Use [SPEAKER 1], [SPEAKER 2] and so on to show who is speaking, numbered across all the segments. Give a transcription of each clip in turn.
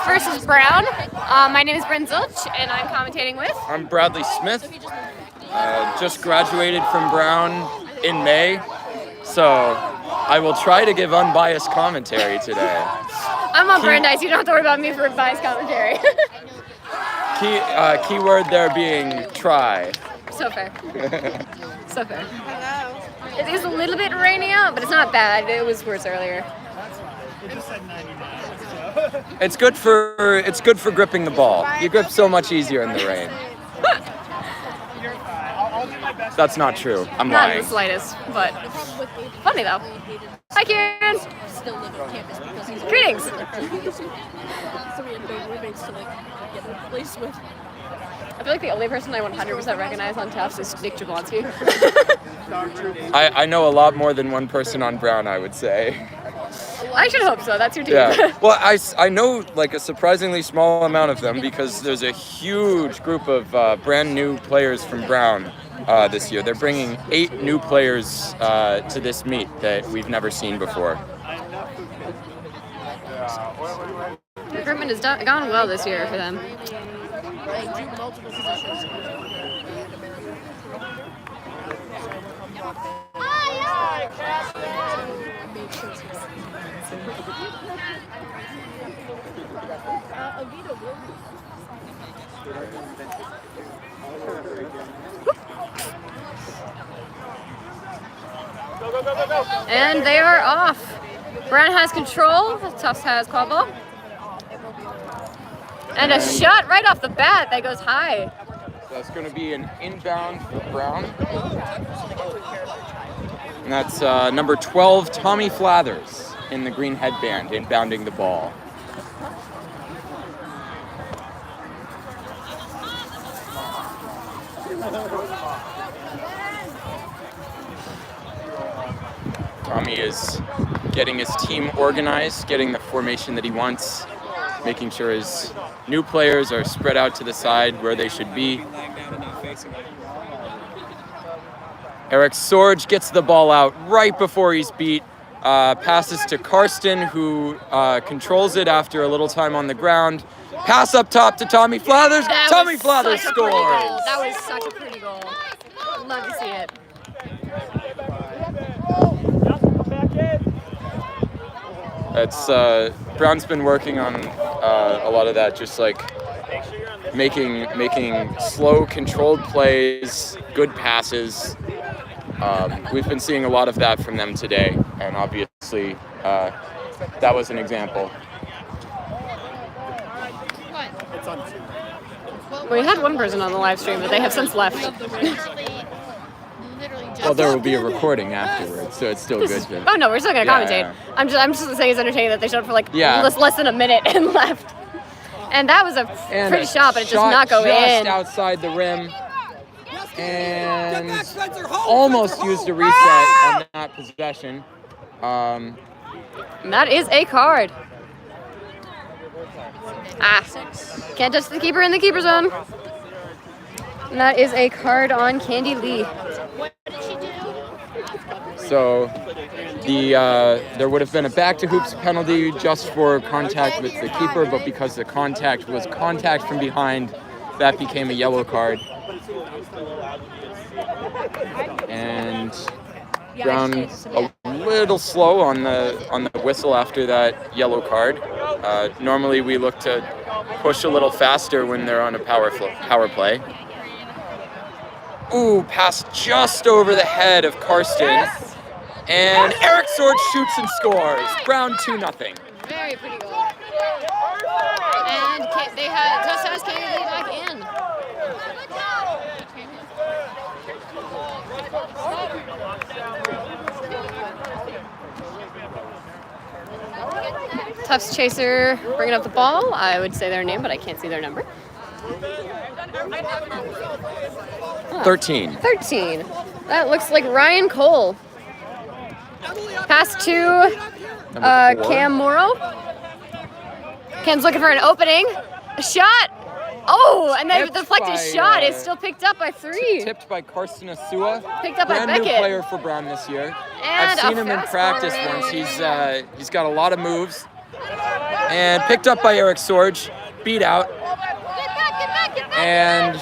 [SPEAKER 1] versus Brown. My name is Bryn Zilch, and I'm commentating with.
[SPEAKER 2] I'm Bradley Smith. Just graduated from Brown in May, so I will try to give unbiased commentary today.
[SPEAKER 1] I'm on Brandeis. You don't have to worry about me for biased commentary.
[SPEAKER 2] Keyword there being try.
[SPEAKER 1] So fair. So fair. It is a little bit rainy out, but it's not bad. It was worse earlier.
[SPEAKER 2] It's good for gripping the ball. You grip so much easier in the rain. That's not true. I'm
[SPEAKER 1] not
[SPEAKER 2] lying.
[SPEAKER 1] Not in the slightest, but funny though. Hi, Kieran. Greetings. I feel like the only person I 100% recognize on Tufts is Nick Jablonski.
[SPEAKER 2] I know a lot more than one person on Brown, I would say.
[SPEAKER 1] Well, I should hope so. That's your team.
[SPEAKER 2] Yeah. Well, I know like a surprisingly small amount of them because there's a huge group of brand new players from Brown this year. They're bringing 8 new players to this meet that we've never seen before.
[SPEAKER 1] Recruitment has gone well this year for them. And they are off. Brown has control. Tufts has quad ball. And a shot right off the bat that goes high.
[SPEAKER 2] That's going to be an inbound for Brown. And that's number 12, Tommy Flathers, in the green headband, inbounding the ball. Tommy is getting his team organized, getting the formation that he wants, making sure his new players are spread out to the side where they should be. Eric Sorge gets the ball out right before he's beat. Passes to Karsten, who controls it after a little time on the ground. Pass up top to Tommy Flathers. Tommy Flathers scores.
[SPEAKER 1] That was such a pretty goal. I'd love to see it.
[SPEAKER 2] It's Brown's been working on a lot of that, just like making slow, controlled plays, good passes. We've been seeing a lot of that from them today, and obviously that was an example.
[SPEAKER 1] We had one person on the live stream, but they have since left.
[SPEAKER 2] Well, there will be a recording afterwards, so it's still good.
[SPEAKER 1] Oh no, we're still gonna commentate. Yeah. I'm just saying it's entertaining that they showed up for like less than a minute and left. And that was a pretty shot, but it does not go in.
[SPEAKER 2] Just outside the rim, and almost used a reset on that possession.
[SPEAKER 1] That is a card. Can't touch the keeper in the keeper zone. And that is a card on Candy Lee.
[SPEAKER 2] So there would have been a back to hoops penalty just for contact with the keeper, but because the contact was contact from behind, that became a yellow card. And Brown a little slow on the whistle after that yellow card. Normally we look to push a little faster when they're on a power play. Ooh, pass just over the head of Karsten. And Eric Sorge shoots and scores. Brown 2-0.
[SPEAKER 1] Very pretty goal. And Tufts has Candy Lee back in. Tufts chaser bringing up the ball. I would say their name, but I can't see their number.
[SPEAKER 2] 13.
[SPEAKER 1] 13. That looks like Ryan Cole. Pass to Cam Morrow. Cam's looking for an opening. A shot. Oh, and then the deflected shot is still picked up by 3.
[SPEAKER 2] Tipped by Karsten Asua.
[SPEAKER 1] Picked up by Beckett.
[SPEAKER 2] Brand new player for Brown this year.
[SPEAKER 1] And
[SPEAKER 2] I've seen him in practice once. He's got a lot of moves. And picked up by Eric Sorge, beat out. And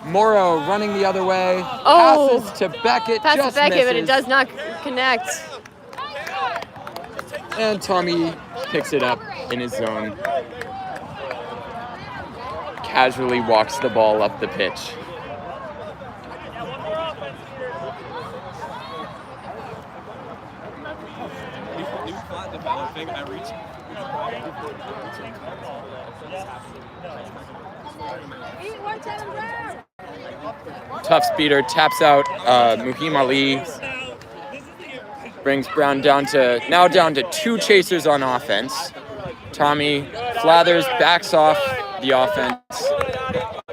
[SPEAKER 2] Morrow running the other way.
[SPEAKER 1] Oh.
[SPEAKER 2] Passes to Beckett.
[SPEAKER 1] Pass to
[SPEAKER 2] just
[SPEAKER 1] Beckett,
[SPEAKER 2] misses.
[SPEAKER 1] but it does not connect.
[SPEAKER 2] And Tommy picks it up in his zone. Casually walks the ball up the pitch. Tufts beater taps out Muhim Ali. Brings Brown down to 2 chasers on offense. Tommy Flathers backs off the offense,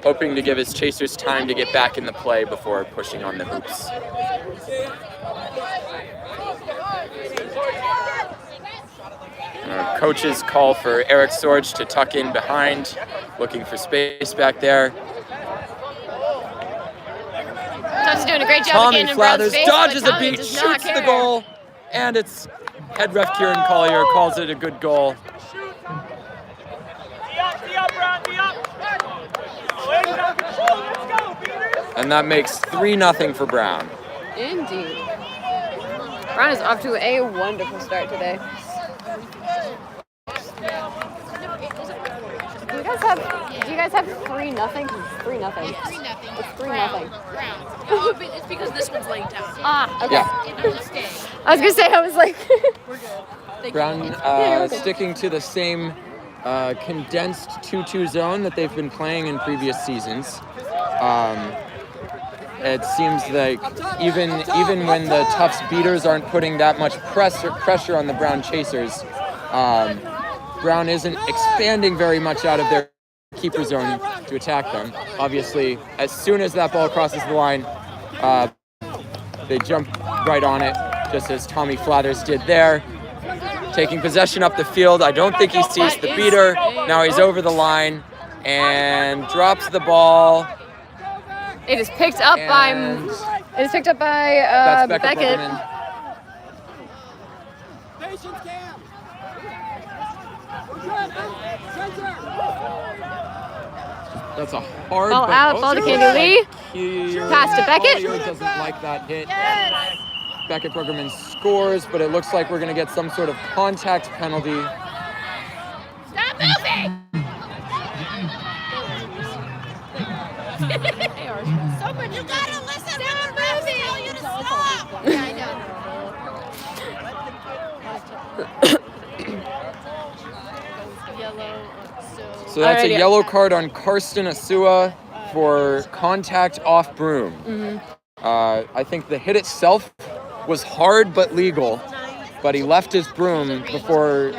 [SPEAKER 2] hoping to give his chasers time to get back in the play before pushing on the hoops. Coaches call for Eric Sorge to tuck in behind, looking for space back there.
[SPEAKER 1] Tufts doing a great job
[SPEAKER 2] Tommy
[SPEAKER 1] getting in Brown's
[SPEAKER 2] Flathers
[SPEAKER 1] face,
[SPEAKER 2] dodges
[SPEAKER 1] but
[SPEAKER 2] a
[SPEAKER 1] Tommy
[SPEAKER 2] beat,
[SPEAKER 1] does not
[SPEAKER 2] shoots the
[SPEAKER 1] care.
[SPEAKER 2] goal, and it's head ref Kieran Collier calls it a good goal. And that makes 3-0 for Brown.
[SPEAKER 1] Indeed. Brown is off to a wonderful start today. Do you guys have 3-0? 3-0.
[SPEAKER 3] Yes. 3-0.
[SPEAKER 1] It's 3-0.
[SPEAKER 3] Brown. Oh, but it's because this one's laying down.
[SPEAKER 1] Ah, okay.
[SPEAKER 2] Yeah.
[SPEAKER 3] It will stay.
[SPEAKER 1] I was gonna say, I was like,
[SPEAKER 3] We're good.
[SPEAKER 2] Brown sticking to the same condensed 2-2 zone that they've been playing in previous seasons. It seems like even when the Tufts beaters aren't putting that much pressure on the Brown chasers, Brown isn't expanding very much out of their keeper zone to attack them. Obviously, as soon as that ball crosses the line, they jump right on it, just as Tommy Flathers did there. Taking possession up the field. I don't think he sees the beater. Now he's over the line and drops the ball.
[SPEAKER 1] it is picked up by
[SPEAKER 2] That's
[SPEAKER 1] Beckett.
[SPEAKER 2] Bruggeman. That's a hard
[SPEAKER 1] Ball
[SPEAKER 2] but
[SPEAKER 1] out, ball to Candy Lee. Pass to Beckett.
[SPEAKER 2] Collier doesn't like that hit. Beckett Bruggeman scores, but it looks like we're going to get some sort of contact penalty.
[SPEAKER 3] Stop moving! Someone, you gotta listen when the refs tell you to stop! Yeah, I know.
[SPEAKER 2] So that's a
[SPEAKER 1] Alrighty.
[SPEAKER 2] yellow card on Karsten Asua for contact off broom. I think the hit itself was hard but legal, but he left his broom before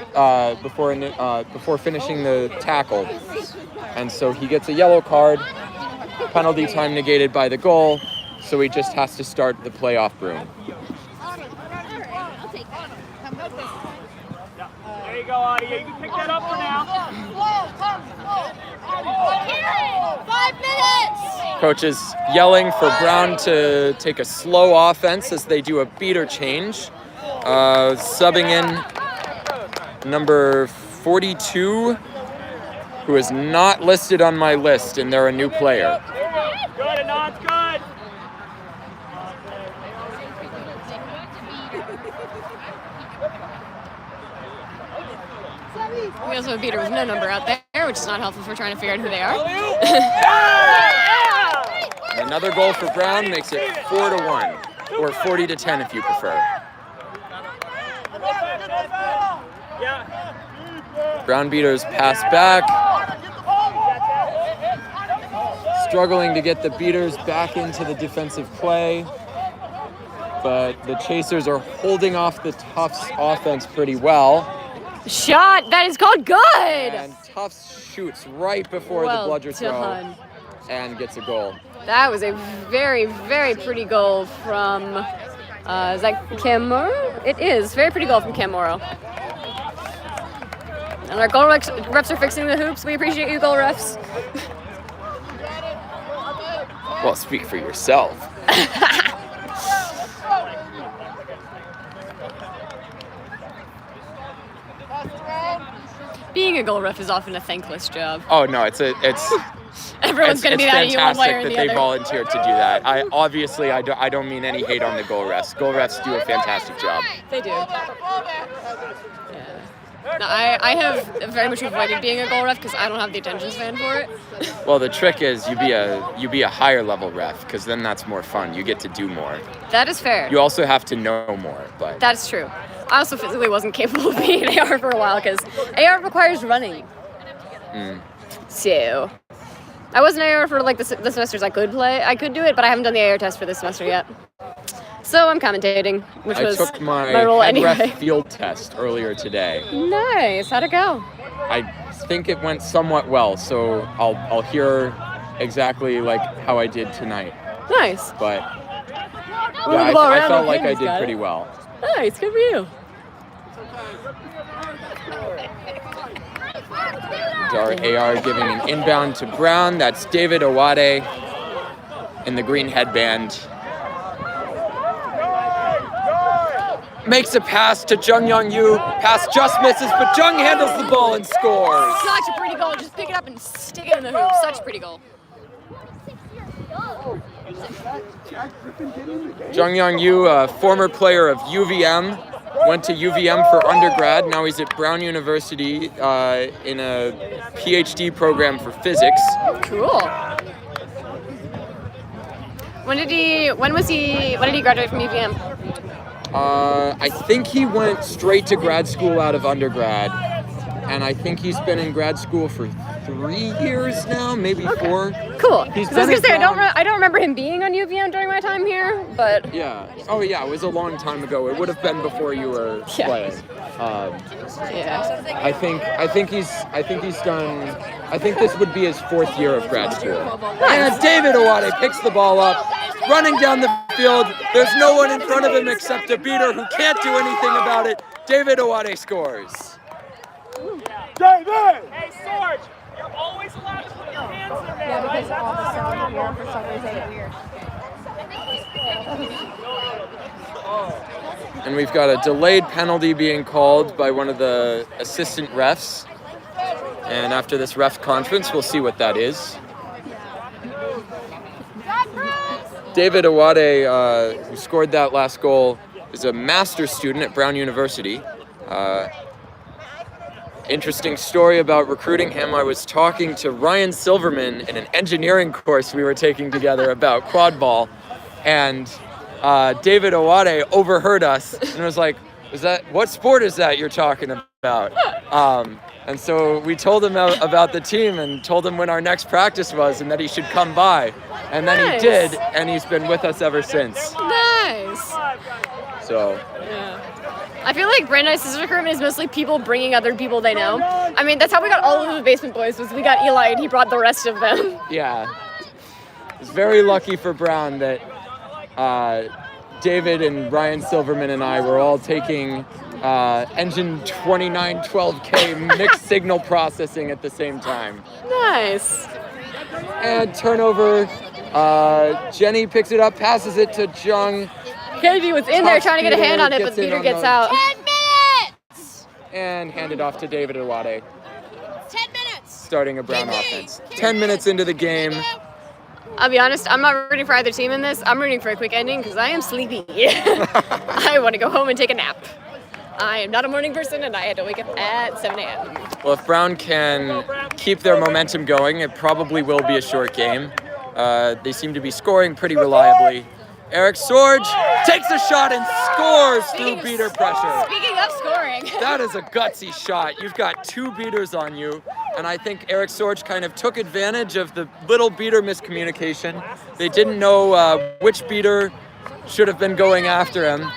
[SPEAKER 2] finishing the tackle, and so he gets a yellow card. Penalty time negated by the goal, so he just has to start the play off broom.
[SPEAKER 4] There you go, Audie. You can pick that up for now.
[SPEAKER 3] 5 minutes!
[SPEAKER 2] Coaches yelling for Brown to take a slow offense as they do a beater change. Subbing in number 42, who is not listed on my list, and they're a new player.
[SPEAKER 4] Good, Anand's good.
[SPEAKER 1] We also have a beater with no number out there, which is not helpful for trying to figure out who they are.
[SPEAKER 2] Another goal for Brown makes it 4-1, or 40-10 if you prefer. Brown beaters pass back. Struggling to get the beaters back into the defensive play. But the chasers are holding off the Tufts offense pretty well.
[SPEAKER 1] Shot! That is called good!
[SPEAKER 2] And Tufts shoots right before the bludger throw
[SPEAKER 1] done.
[SPEAKER 2] and gets a goal.
[SPEAKER 1] That was a very, very pretty goal from, is that Cam Morrow? It is. Very pretty goal from Cam Morrow. And our goal refs are fixing the hoops. We appreciate you, goal refs.
[SPEAKER 2] Well, speak for yourself.
[SPEAKER 1] Being a goal ref is often a thankless job.
[SPEAKER 2] Oh no, it's
[SPEAKER 1] Everyone's going to be that at you one way or
[SPEAKER 2] fantastic
[SPEAKER 1] the
[SPEAKER 2] that they
[SPEAKER 1] other.
[SPEAKER 2] volunteered to do that. I don't mean any hate on the goal refs. Goal refs do a fantastic job.
[SPEAKER 1] They do. Yeah. No, I have very much avoided being a goal ref because I don't have the attention span for it.
[SPEAKER 2] Well, the trick is you be a higher level ref because then that's more fun. You get to do more.
[SPEAKER 1] That is fair.
[SPEAKER 2] You also have to know more, but
[SPEAKER 1] That's true. I also physically wasn't capable of being an AR for a while because AR requires running. So I was an AR for like the semesters I could play. I could do it, but I haven't done the AR test for this semester yet. So I'm commentating, which
[SPEAKER 2] I
[SPEAKER 1] was
[SPEAKER 2] took my
[SPEAKER 1] role
[SPEAKER 2] head
[SPEAKER 1] anyway.
[SPEAKER 2] ref field test earlier today.
[SPEAKER 1] Nice. How'd it go?
[SPEAKER 2] I think it went somewhat well, so I'll hear exactly like how I did tonight.
[SPEAKER 1] Nice.
[SPEAKER 2] But
[SPEAKER 1] Moving
[SPEAKER 2] yeah,
[SPEAKER 1] the ball
[SPEAKER 2] I
[SPEAKER 1] around
[SPEAKER 2] felt
[SPEAKER 1] and
[SPEAKER 2] like I
[SPEAKER 1] Kenny's
[SPEAKER 2] did
[SPEAKER 1] got
[SPEAKER 2] pretty
[SPEAKER 1] it.
[SPEAKER 2] well.
[SPEAKER 1] Nice. Good for you.
[SPEAKER 2] Our AR giving an inbound to Brown. That's David Owade in the green headband. Makes a pass to Jung Young Yu. Pass just misses, but Jung handles the ball and scores.
[SPEAKER 1] Such a pretty goal. Just pick it up and stick it in the hoop. Such a pretty goal.
[SPEAKER 2] Jung Young Yu, a former player of UVM, went to UVM for undergrad. Now he's at Brown University in a PhD program for physics.
[SPEAKER 1] Cool. When did he graduate from UVM?
[SPEAKER 2] I think he went straight to grad school out of undergrad, and I think he's been in grad school for 3 years now, maybe 4.
[SPEAKER 1] Cool.
[SPEAKER 2] He's
[SPEAKER 1] 'Cause I was
[SPEAKER 2] been
[SPEAKER 1] gonna say
[SPEAKER 2] at Brown-
[SPEAKER 1] I don't remember him being on UVM during my time here, but
[SPEAKER 2] Yeah. Oh yeah, it was a long time ago. It would have been before you were
[SPEAKER 1] Yeah.
[SPEAKER 2] playing.
[SPEAKER 1] yeah.
[SPEAKER 2] I think he's done. I think this would be his 4th year of grad school. And David Owade picks the ball up, running down the field. There's no one in front of him except a beater who can't do anything about it. David Owade scores.
[SPEAKER 4] Hey, Sarge, you're always allowed to put your hands in there. Right?
[SPEAKER 2] And we've got a delayed penalty being called by one of the assistant refs. And after this ref conference, we'll see what that is. David Owade, who scored that last goal, is a master's student at Brown University. Interesting story about recruiting him. I was talking to Ryan Silverman in an engineering course we were taking together about quad ball, and David Owade overheard us and was like, what sport is that you're talking about? And so we told him about the team and told him when our next practice was and that he should come by. And then
[SPEAKER 1] Nice.
[SPEAKER 2] he did, and he's been with us ever since.
[SPEAKER 1] Nice.
[SPEAKER 2] So
[SPEAKER 1] Yeah. I feel like Brandeis' recruitment is mostly people bringing other people they know. I mean, that's how we got all of the basement boys, was we got Eli and he brought the rest of them.
[SPEAKER 2] yeah, it's very lucky for Brown that David and Ryan Silverman and I were all taking engine 2912K mixed signal processing at the same time.
[SPEAKER 1] Nice.
[SPEAKER 2] And turnover, Jenny picks it up, passes it to Jung,
[SPEAKER 1] Kennedy was in there trying to get a hand on it, but
[SPEAKER 2] Gets in
[SPEAKER 1] Peter
[SPEAKER 2] on
[SPEAKER 1] gets
[SPEAKER 2] the-
[SPEAKER 1] out.
[SPEAKER 3] 10 minutes!
[SPEAKER 2] and handed off to David Owade,
[SPEAKER 3] 10 minutes!
[SPEAKER 2] starting a Brown offense. 10 minutes into the game.
[SPEAKER 1] I'll be honest, I'm not rooting for either team in this. I'm rooting for a quick ending because I am sleepy. I want to go home and take a nap. I am not a morning person and I had to wake up at 7 a.m.
[SPEAKER 2] Well, if Brown can keep their momentum going, it probably will be a short game. They seem to be scoring pretty reliably. Eric Sorge takes a shot and scores through beater pressure.
[SPEAKER 1] Speaking of scoring.
[SPEAKER 2] That is a gutsy shot. You've got 2 beaters on you, and I think Eric Sorge kind of took advantage of the little beater miscommunication. They didn't know which beater should have been going after him,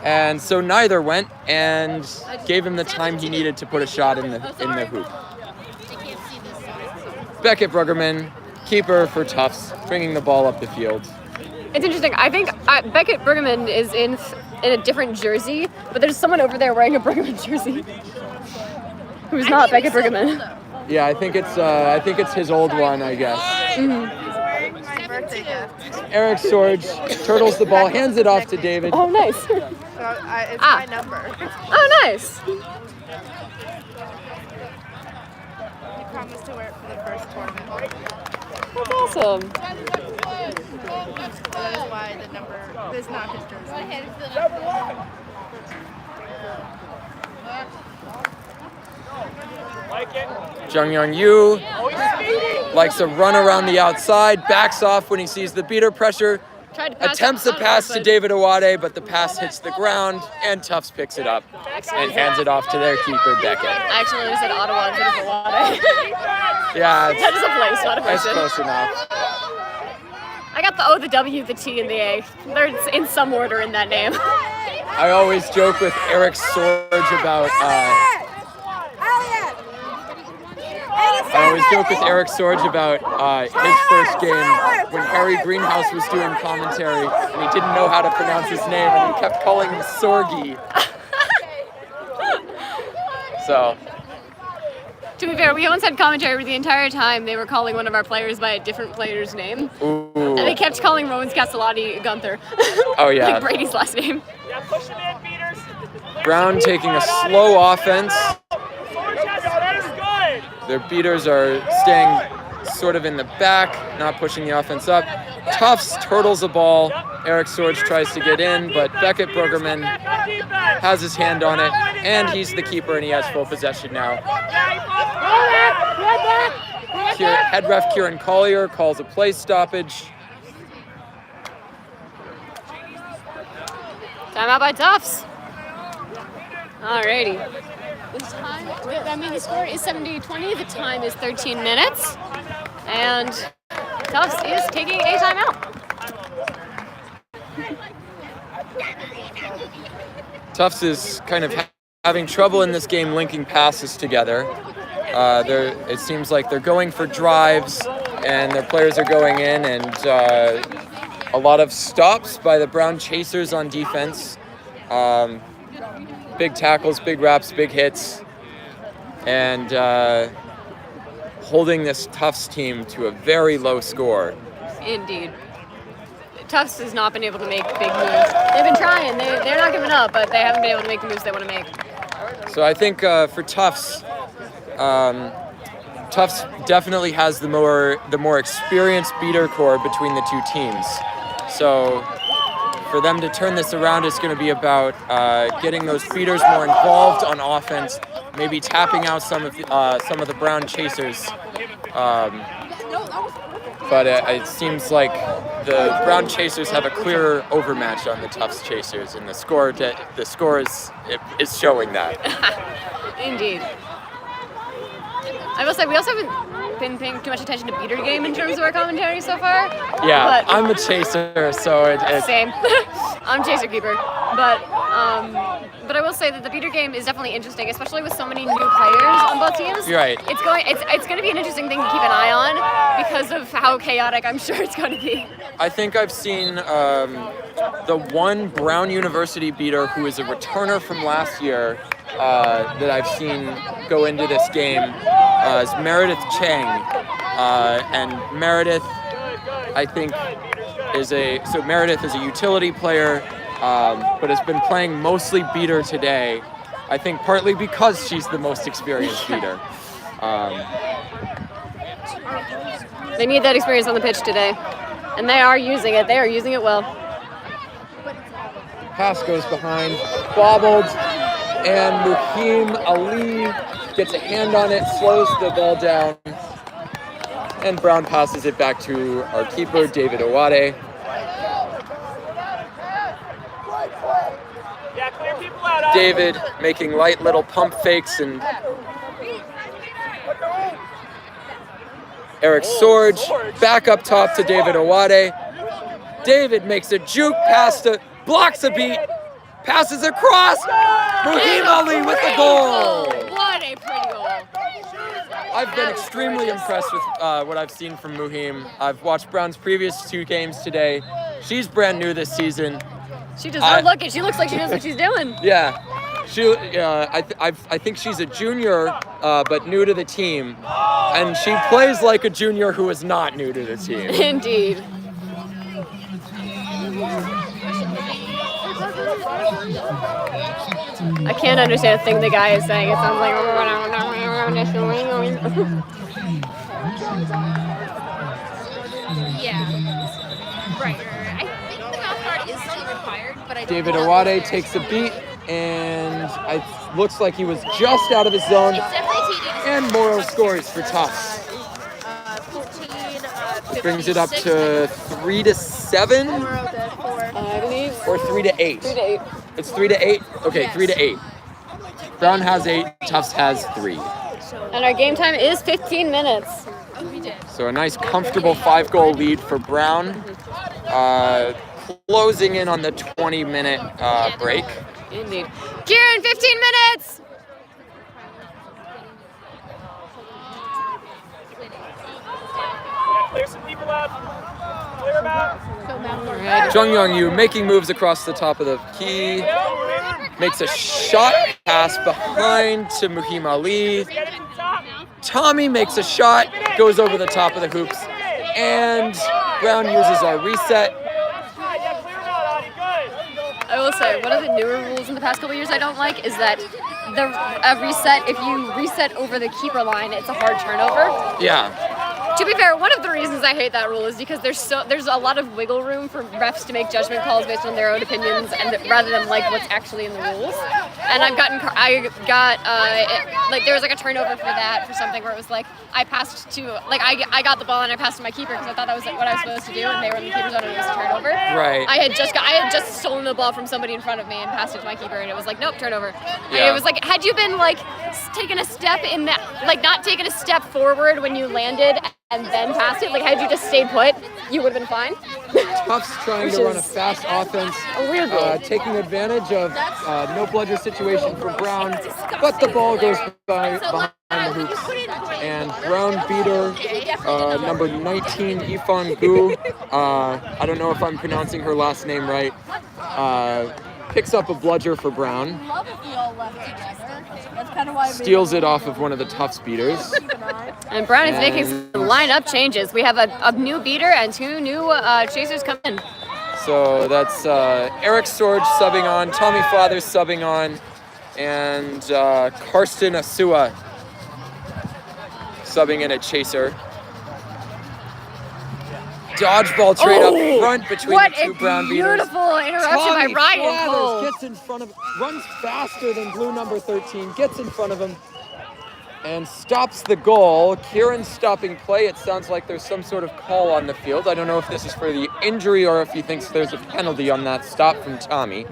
[SPEAKER 2] and so neither went and gave him the time he needed to put a shot in the hoop. Beckett Bruggerman, keeper for Tufts, bringing the ball up the field.
[SPEAKER 1] It's interesting. I think Beckett Bruggeman is in a different jersey, but there's someone over there wearing a Bruggeman jersey who's not Beckett Bruggeman.
[SPEAKER 2] Yeah, I think it's his old one, I guess.
[SPEAKER 5] My birthday gift.
[SPEAKER 2] Eric Sorge turtles the ball, hands it off to David.
[SPEAKER 1] Oh, nice.
[SPEAKER 5] So it's
[SPEAKER 1] Ah.
[SPEAKER 5] my number.
[SPEAKER 1] Oh, nice.
[SPEAKER 5] promised to wear it for the first tournament.
[SPEAKER 1] Awesome.
[SPEAKER 5] That is why the number is not his jersey.
[SPEAKER 4] Like it.
[SPEAKER 2] Jungyoung Yu
[SPEAKER 4] Oh, he's speeding.
[SPEAKER 2] likes to run around the outside, backs off when he sees the beater pressure,
[SPEAKER 1] Tried to pass
[SPEAKER 2] attempts a
[SPEAKER 1] it
[SPEAKER 2] pass to
[SPEAKER 1] but-
[SPEAKER 2] David Owade, but the pass hits the ground, and Tufts picks it up and hands it off to their keeper, Beckett.
[SPEAKER 1] I actually said Ottawa instead of Hawaii.
[SPEAKER 2] Yeah,
[SPEAKER 1] That is a place, not a
[SPEAKER 2] that's
[SPEAKER 1] person.
[SPEAKER 2] close enough.
[SPEAKER 1] I got the O, the W, the T, and the A. They're in some order in that name.
[SPEAKER 2] I always joke with Eric Sorge about. His first game when Harry Greenhouse was doing commentary and he didn't know how to pronounce his name and he kept calling him Sorgi. So,
[SPEAKER 1] To be fair, we once had commentary where the entire time they were calling one of our players by a different player's name.
[SPEAKER 2] ooh.
[SPEAKER 1] And they kept calling Rowan's Castellati Gunther.
[SPEAKER 2] Oh, yeah.
[SPEAKER 1] Like Brady's last name.
[SPEAKER 4] Yeah, push him in, beaters.
[SPEAKER 2] Brown taking a slow offense.
[SPEAKER 4] Sorge has good.
[SPEAKER 2] Their beaters are staying sort of in the back, not pushing the offense up. Tufts turtles the ball. Eric Sorge tries to get in, but Beckett Bruggerman has his hand on it, and he's the keeper, and he has full possession now. Head ref Kieran Collier calls a play stoppage.
[SPEAKER 1] Timeout by Tufts. Alrighty. The time, the score is 70-20. The time is 13 minutes. And Tufts is taking a timeout.
[SPEAKER 2] Tufts is kind of having trouble in this game linking passes together. It seems like they're going for drives, and their players are going in, and a lot of stops by the Brown Chasers on defense. Big tackles, big wraps, big hits, and holding this Tufts team to a very low score.
[SPEAKER 1] Indeed. Tufts has not been able to make big moves. They've been trying. They're not giving up, but they haven't been able to make the moves they want to make.
[SPEAKER 2] So I think for Tufts, Tufts definitely has the more experienced beater core between the two teams. So for them to turn this around, it's going to be about getting those beaters more involved on offense, maybe tapping out some of the Brown Chasers. But it seems like the Brown Chasers have a clearer overmatch on the Tufts Chasers, and the score is showing that.
[SPEAKER 1] Indeed. I will say we also haven't been paying too much attention to beater game in terms of our commentary so far.
[SPEAKER 2] Yeah,
[SPEAKER 1] but
[SPEAKER 2] I'm a chaser, so it's
[SPEAKER 1] same. I'm chaser keeper, but I will say that the beater game is definitely interesting, especially with so many new players on both teams.
[SPEAKER 2] You're right.
[SPEAKER 1] It's going to be an interesting thing to keep an eye on because of how chaotic I'm sure it's going to be.
[SPEAKER 2] I think I've seen the one Brown University beater who is a returner from last year that I've seen go into this game is Meredith Chang. And Meredith, I think, Meredith is a utility player, but has been playing mostly beater today. I think partly because she's the most experienced beater.
[SPEAKER 1] They need that experience on the pitch today, and they are using it. They are using it well.
[SPEAKER 2] Pass goes behind, bobbled, and Muhim Ali gets a hand on it, slows the ball down, and Brown passes it back to our keeper, David Owade.
[SPEAKER 4] Yeah, clear people out.
[SPEAKER 2] David making light little pump fakes, and Eric Sorge back up top to David Owade. David makes a juke pass to, blocks a beat, passes across, Muhim Ali with the goal.
[SPEAKER 1] What a pretty goal.
[SPEAKER 2] I've been extremely impressed with what I've seen from Muhim. I've watched Brown's previous 2 games today. She's brand new this season.
[SPEAKER 1] She does not look it. She looks like she knows what she's doing.
[SPEAKER 2] Yeah, I think she's a junior, but new to the team, and she plays like a junior who is not new to the team.
[SPEAKER 1] Indeed. I can't understand a thing the guy is saying. It sounds like.
[SPEAKER 5] Yeah. Right. I think the mouth guard is still required, but I don't
[SPEAKER 2] David
[SPEAKER 5] know.
[SPEAKER 2] Awade takes a beat, and it looks like he was just out of his zone.
[SPEAKER 5] It's definitely TD.
[SPEAKER 2] And Morrow scores for Tufts.
[SPEAKER 5] 14,
[SPEAKER 2] Brings it up to 3-7
[SPEAKER 5] Morrow did 4.
[SPEAKER 1] I believe.
[SPEAKER 2] or 3-8.
[SPEAKER 1] 3 to 8.
[SPEAKER 2] It's 3-8. Okay,
[SPEAKER 5] Yes.
[SPEAKER 2] 3-8. Brown has 8. Tufts has 3.
[SPEAKER 1] And our game time is 15 minutes.
[SPEAKER 5] We did.
[SPEAKER 2] So a nice, comfortable 5-goal lead for Brown. Closing in on the 20-minute break.
[SPEAKER 1] Indeed. Kieran, 15 minutes!
[SPEAKER 4] Clear some people out. Clear them out.
[SPEAKER 5] So mouth guard.
[SPEAKER 2] Jung Young Yu making moves across the top of the key. Makes a shot pass behind to Muhim Ali.
[SPEAKER 4] Get it from top.
[SPEAKER 2] Tommy makes a shot, goes over the top of the hoops, and Brown uses our reset.
[SPEAKER 4] Yeah, clear them out, Adi. Good.
[SPEAKER 1] I will say, one of the newer rules in the past couple years I don't like is that a reset, if you reset over the keeper line, it's a hard turnover.
[SPEAKER 2] Yeah,
[SPEAKER 1] To be fair, one of the reasons I hate that rule is because there's a lot of wiggle room for refs to make judgment calls based on their own opinions and rather than like what's actually in the rules. And there was like a turnover for that for something where it was like I passed to I got the ball and I passed to my keeper because I thought that was what I was supposed to do and they were in the keeper zone and it was a turnover.
[SPEAKER 2] right.
[SPEAKER 1] I had just stolen the ball from somebody in front of me and passed it to my keeper and it was like nope, turnover. And
[SPEAKER 2] Yeah.
[SPEAKER 1] it was like had you been like taking a step in that not taking a step forward when you landed and then passed it, like had you just stayed put, you would have been fine.
[SPEAKER 2] Tufts trying to run a fast offense,
[SPEAKER 1] A weird rule.
[SPEAKER 2] taking advantage of no bludger situation for Brown, but the ball goes behind the hoops. And Brown beater, number 19, Ifan Gu, I don't know if I'm pronouncing her last name right, picks up a bludger for Brown,
[SPEAKER 5] Love if we all left together. That's kind of why I made
[SPEAKER 2] steals it off of one of the Tufts beaters.
[SPEAKER 1] And Brown is making some lineup changes. We have a new beater and 2 new chasers come in.
[SPEAKER 2] So that's Eric Sorge subbing on, Tommy Flathers subbing on, and Karsten Asua subbing in a chaser. Dodgeball trade up front between
[SPEAKER 1] What
[SPEAKER 2] the 2
[SPEAKER 1] a
[SPEAKER 2] Brown beaters.
[SPEAKER 1] beautiful interruption by
[SPEAKER 2] Tommy
[SPEAKER 1] Ryan
[SPEAKER 2] Flathers
[SPEAKER 1] Cole.
[SPEAKER 2] gets in front of, runs faster than blue number 13, gets in front of him, and stops the goal. Kieran's stopping play. It sounds like there's some sort of call on the field. I don't know if this is for the injury or if he thinks there's a penalty on that stop from Tommy.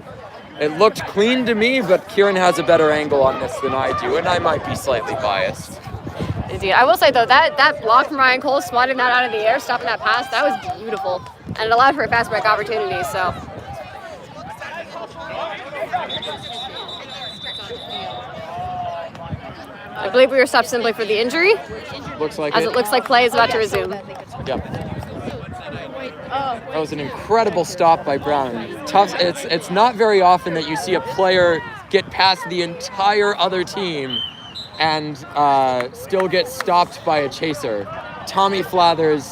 [SPEAKER 2] It looked clean to me, but Kieran has a better angle on this than I do, and I might be slightly biased.
[SPEAKER 1] Indeed. I will say though, that block from Ryan Cole, swatting that out of the air, stopping that pass, that was beautiful. And it allowed for a fast break opportunity, so. I believe we were stopped simply for the injury,
[SPEAKER 2] Looks like
[SPEAKER 1] as it looks like play is about to resume.
[SPEAKER 2] Yeah. That was an incredible stop by Brown. Tufts, it's not very often that you see a player get past the entire other team and still get stopped by a chaser. Tommy Flathers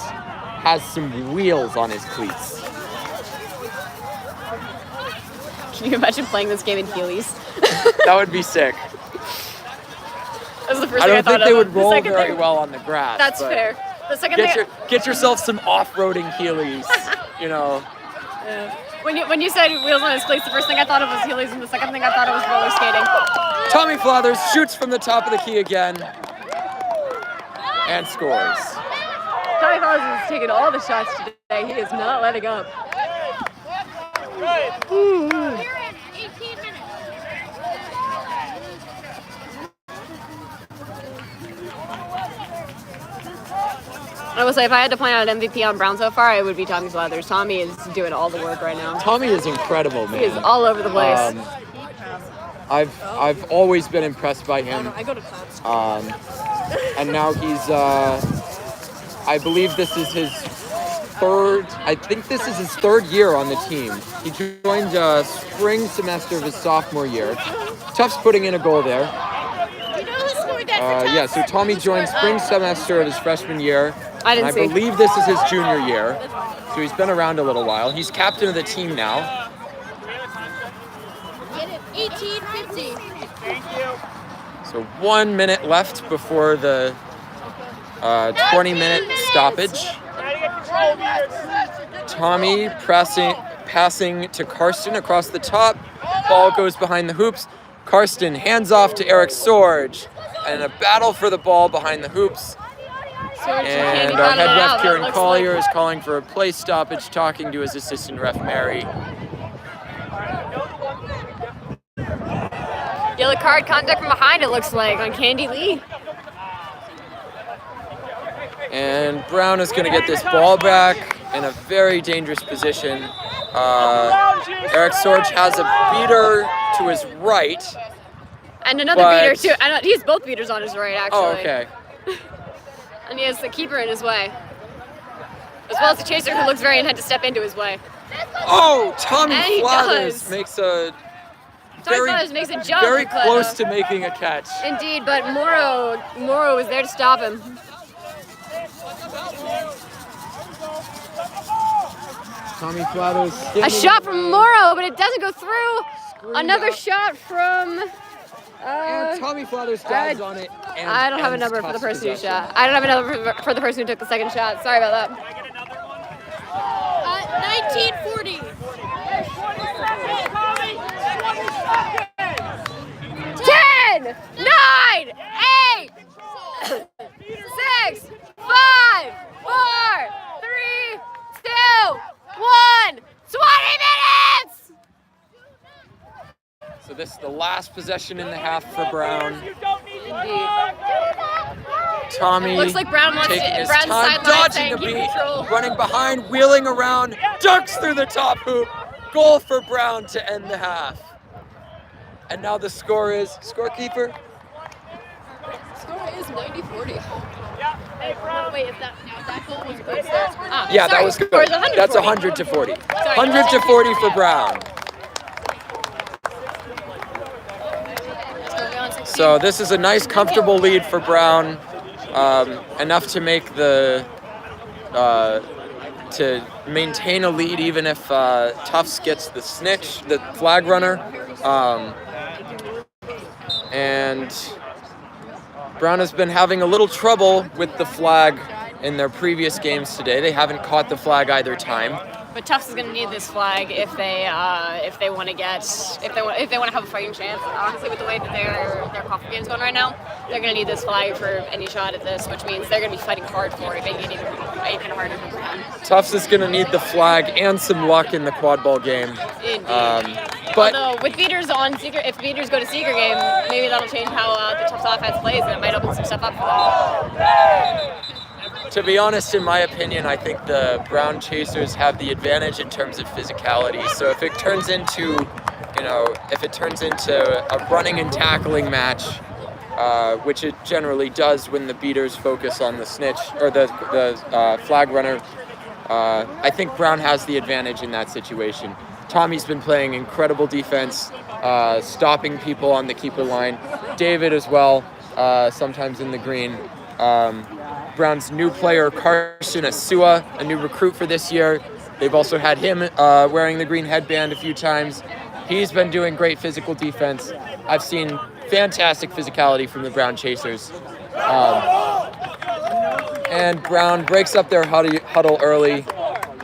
[SPEAKER 2] has some wheels on his cleats.
[SPEAKER 1] Can you imagine playing this game in Heelys?
[SPEAKER 2] That would be sick.
[SPEAKER 1] That was the first
[SPEAKER 2] I
[SPEAKER 1] thing I
[SPEAKER 2] don't
[SPEAKER 1] thought
[SPEAKER 2] think
[SPEAKER 1] of.
[SPEAKER 2] they would
[SPEAKER 1] The
[SPEAKER 2] roll
[SPEAKER 1] second
[SPEAKER 2] very
[SPEAKER 1] thing-
[SPEAKER 2] well on the grass.
[SPEAKER 1] That's
[SPEAKER 2] but
[SPEAKER 1] fair. The second thing,
[SPEAKER 2] Get yourself some off-roading Heelys, you know.
[SPEAKER 1] when you said wheels on his cleats, the first thing I thought of was Heelys, and the second thing I thought of was roller skating.
[SPEAKER 2] Tommy Flathers shoots from the top of the key again and scores.
[SPEAKER 1] Tommy Flathers is taking all the shots today. He is not letting up.
[SPEAKER 4] Good.
[SPEAKER 3] You're in 18 minutes.
[SPEAKER 1] I will say, if I had to point out an MVP on Brown so far, it would be Tommy Flathers. Tommy is doing all the work right now.
[SPEAKER 2] Tommy is incredible, man.
[SPEAKER 1] He is all over the place.
[SPEAKER 2] I've always been impressed by him.
[SPEAKER 5] I go to class.
[SPEAKER 2] And now he's I believe this is his third year on the team. He joined spring semester of his sophomore year. Tufts putting in a goal there.
[SPEAKER 3] You know who's scored that for
[SPEAKER 2] Yeah, so Tommy joined spring semester of his freshman year.
[SPEAKER 1] I didn't
[SPEAKER 2] and
[SPEAKER 1] see.
[SPEAKER 2] I believe this is his junior year. So he's been around a little while. He's captain of the team now.
[SPEAKER 3] Get it. 18:50.
[SPEAKER 4] Thank you.
[SPEAKER 2] So 1 minute left before the 20-minute stoppage. Tommy passing to Karsten across the top. Ball goes behind the hoops. Karsten hands off to Eric Sorge. And a battle for the ball behind the hoops. And our head ref, Kieran Collier, is calling for a play stoppage, talking to his assistant ref, Mary.
[SPEAKER 1] Yellow card contact from behind, it looks like, on Candy Lee.
[SPEAKER 2] And Brown is going to get this ball back in a very dangerous position. Eric Sorge has a beater to his right.
[SPEAKER 1] And another beater, too. He has both beaters on his right, actually.
[SPEAKER 2] Oh, okay.
[SPEAKER 1] And he has the keeper in his way. As well as the chaser, who looks very intent to step into his way.
[SPEAKER 2] Oh, Tommy Flathers makes a
[SPEAKER 1] jump.
[SPEAKER 2] Very close to making a catch.
[SPEAKER 1] Indeed, but Morrow was there to stop him.
[SPEAKER 2] Tommy Flathers.
[SPEAKER 1] A shot from Morrow, but it doesn't go through. Another shot from...
[SPEAKER 2] and Tommy Flathers dives on it. And
[SPEAKER 1] I don't have a number for the person who shot. I don't have a number for the person who took the second shot. Sorry about that.
[SPEAKER 3] 1940.
[SPEAKER 1] 10, 9, 8, 6, 5, 4, 3, 2, 1. 20 minutes!
[SPEAKER 2] So this is the last possession in the half for Brown.
[SPEAKER 1] Indeed.
[SPEAKER 2] Tommy
[SPEAKER 1] Looks like Brown wants
[SPEAKER 2] taking
[SPEAKER 1] to,
[SPEAKER 2] his
[SPEAKER 1] Brown's
[SPEAKER 2] time,
[SPEAKER 1] sideline
[SPEAKER 2] dodging
[SPEAKER 1] saying
[SPEAKER 2] the
[SPEAKER 1] keep
[SPEAKER 2] beat,
[SPEAKER 1] control.
[SPEAKER 2] running behind, wheeling around, dunks through the top hoop. Goal for Brown to end the half. And now the score is, scorekeeper?
[SPEAKER 5] Score is 90-40. Wait, if that goal was good.
[SPEAKER 2] Yeah, that was good. That's 100 to 40. 100 to 40 for Brown. So this is a nice, comfortable lead for Brown, enough to make to maintain a lead even if Tufts gets the snitch, the flag runner, and Brown has been having a little trouble with the flag in their previous games today. They haven't caught the flag either time.
[SPEAKER 1] But Tufts is going to need this flag if they want to have a fighting chance. Honestly, with the way that their conference game's going right now, they're going to need this flag for any shot at this, which means they're going to be fighting hard for it, making it even harder for them.
[SPEAKER 2] Tufts is going to need the flag and some luck in the quad ball game.
[SPEAKER 1] But although with beaters on Seeker, if beaters go to Seeker game, maybe that'll change how the Tufts offense plays, and it might open some stuff up for them.
[SPEAKER 2] To be honest, in my opinion, I think the Brown Chasers have the advantage in terms of physicality. So if it turns into, a running and tackling match, which it generally does when the beaters focus on the snitch or the flag runner, I think Brown has the advantage in that situation. Tommy's been playing incredible defense, stopping people on the keeper line. David as well, sometimes in the green. Brown's new player, Carson Asua, a new recruit for this year. They've also had him wearing the green headband a few times. He's been doing great physical defense. I've seen fantastic physicality from the Brown Chasers. And Brown breaks up their huddle early,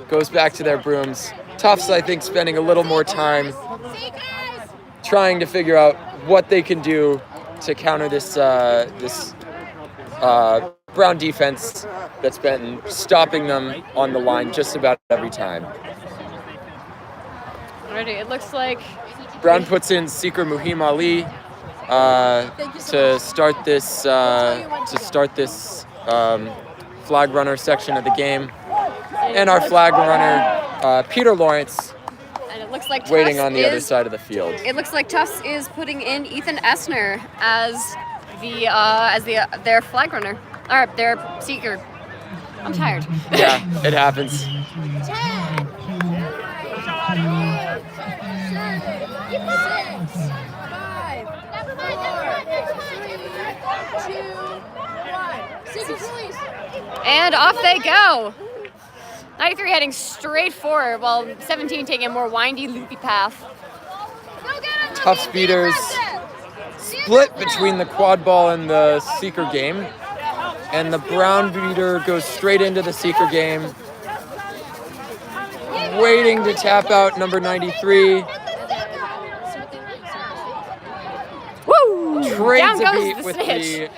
[SPEAKER 2] goes back to their brooms. Tufts, I think, spending a little more time trying to figure out what they can do to counter this Brown defense that's been stopping them on the line just about every time.
[SPEAKER 1] Alrighty, it looks like
[SPEAKER 2] Brown puts in Seeker Muhim Ali to start this flag runner section of the game, and our flag runner Peter Lawrence.
[SPEAKER 1] And it looks like
[SPEAKER 2] waiting on the other side of the field.
[SPEAKER 1] It looks like Tufts is putting in Ethan Essner as their flag runner. Or their seeker. I'm tired.
[SPEAKER 2] Yeah, it happens.
[SPEAKER 3] 10, 9, 6, 5, 4, 3, 2, 1.
[SPEAKER 1] And off they go. 93 heading straight forward, while 17 taking a more windy, loopy path.
[SPEAKER 2] Tufts beaters split between the quad ball and the seeker game. And the brown beater goes straight into the seeker game. Waiting to tap out number 93.
[SPEAKER 1] Woo!
[SPEAKER 2] Trades
[SPEAKER 1] Down
[SPEAKER 2] a
[SPEAKER 1] goes
[SPEAKER 2] beat
[SPEAKER 1] the
[SPEAKER 2] with
[SPEAKER 1] snitch.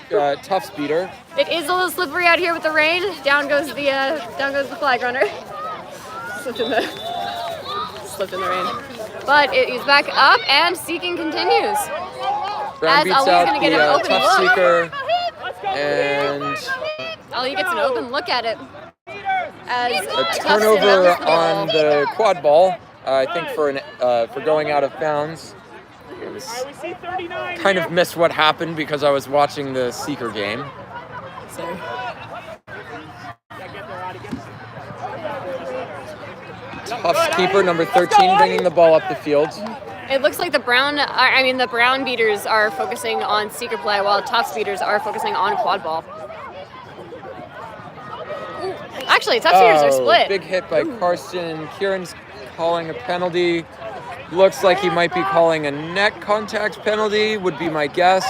[SPEAKER 2] the Tufts beater.
[SPEAKER 1] It is a little slippery out here with the rain. Down goes the flag runner. Slipped in the rain. But it is back up and seeking continues.
[SPEAKER 2] Brown
[SPEAKER 1] As
[SPEAKER 2] beats
[SPEAKER 1] Ali's
[SPEAKER 2] out
[SPEAKER 1] gonna get an
[SPEAKER 2] the
[SPEAKER 1] open
[SPEAKER 2] Tufts
[SPEAKER 1] look.
[SPEAKER 2] seeker. And
[SPEAKER 1] Ali gets an open look at it. As
[SPEAKER 2] a
[SPEAKER 1] Tufts
[SPEAKER 2] turnover
[SPEAKER 1] inbounds the
[SPEAKER 2] on
[SPEAKER 1] ball.
[SPEAKER 2] the quad ball. I think for going out of bounds. It was kind of missed what happened because I was watching the seeker game.
[SPEAKER 1] Sorry.
[SPEAKER 2] Tufts keeper number 13 bringing the ball up the field.
[SPEAKER 1] It looks like the brown beaters are focusing on seeker play while Tufts beaters are focusing on quad ball. Actually, Tufts beaters are split.
[SPEAKER 2] Big hit by Karsten. Kieran's calling a penalty. Looks like he might be calling a neck contact penalty, would be my guess.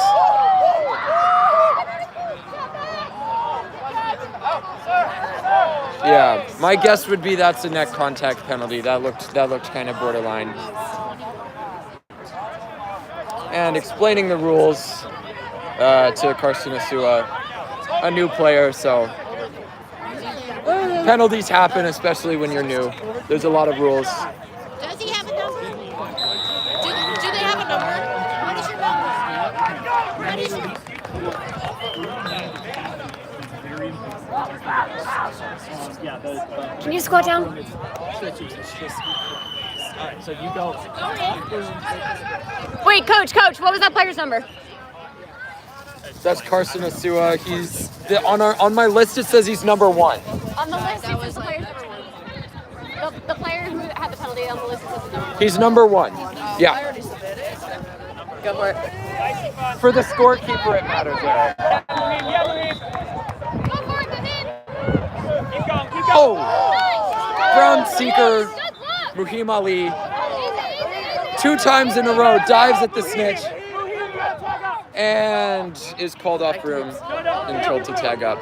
[SPEAKER 2] Yeah, my guess would be that's a neck contact penalty. That looked kind of borderline. And explaining the rules to Karsten Asua, a new player, so penalties happen, especially when you're new. There's a lot of rules.
[SPEAKER 3] Does he have a number? Do they have a number? What is your number?
[SPEAKER 1] Can you squat down?
[SPEAKER 4] So you go.
[SPEAKER 1] Wait, coach, what was that player's number?
[SPEAKER 2] That's Karsten Asua. He's on my list. It says he's number 1.
[SPEAKER 1] On the list, it says the player's number 1. The player who had the penalty on the list says the number 1.
[SPEAKER 2] He's number 1. Yeah.
[SPEAKER 1] Go for it.
[SPEAKER 2] For the scorekeeper, it matters. Oh, brown seeker, Muhim Ali, 2 times in a row, dives at the snitch, and is called off room and told to tag up.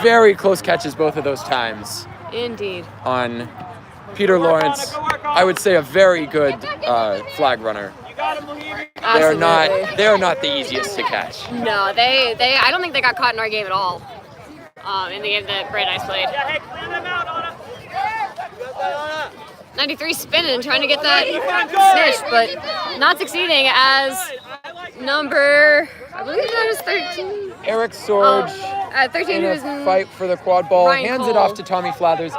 [SPEAKER 2] Very close catches both of those times.
[SPEAKER 1] Indeed.
[SPEAKER 2] On Peter Lawrence, I would say a very good flag runner. They are not the easiest to catch.
[SPEAKER 1] No, they I don't think they got caught in our game at all. In the game that Brad and I played. 93 spinning, trying to get that snitch, but not succeeding as number, I believe that was 13.
[SPEAKER 2] Eric Sorge
[SPEAKER 1] 13
[SPEAKER 2] in
[SPEAKER 1] who's
[SPEAKER 2] a fight for the quad ball,
[SPEAKER 1] Ryan
[SPEAKER 2] hands it
[SPEAKER 1] Cole.
[SPEAKER 2] off to Tommy Flathers.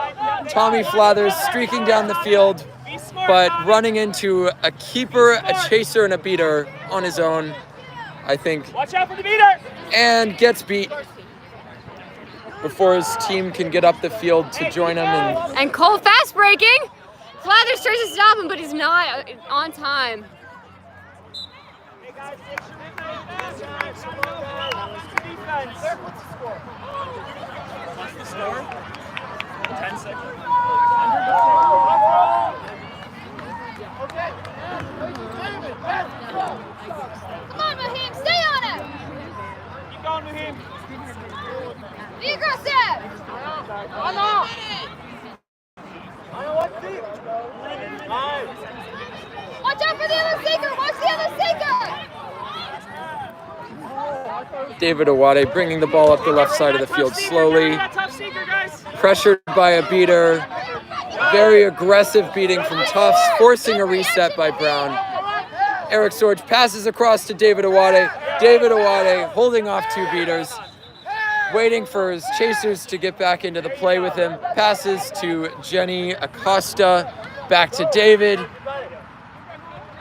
[SPEAKER 2] Tommy Flathers streaking down the field, but running into a keeper, a chaser, and a beater on his own, I think.
[SPEAKER 4] Watch out for the beater.
[SPEAKER 2] And gets beat before his team can get up the field to join him.
[SPEAKER 1] And Cole fast breaking. Flathers tries to stop him, but he's not on time.
[SPEAKER 4] Hey guys, what's the score? What's the score? 10 seconds.
[SPEAKER 3] Come on, Mahim, stay on it!
[SPEAKER 4] Keep going, Mahim.
[SPEAKER 3] Be aggressive! Watch out for the other sinker! Watch the other sinker!
[SPEAKER 2] David Awade bringing the ball up the left side of the field slowly. Pressured by a beater. Very aggressive beating from Tufts, forcing a reset by Brown. Eric Sorge passes across to David Awade. David Awade holding off 2 beaters. Waiting for his chasers to get back into the play with him. Passes to Jenny Acosta. Back to David.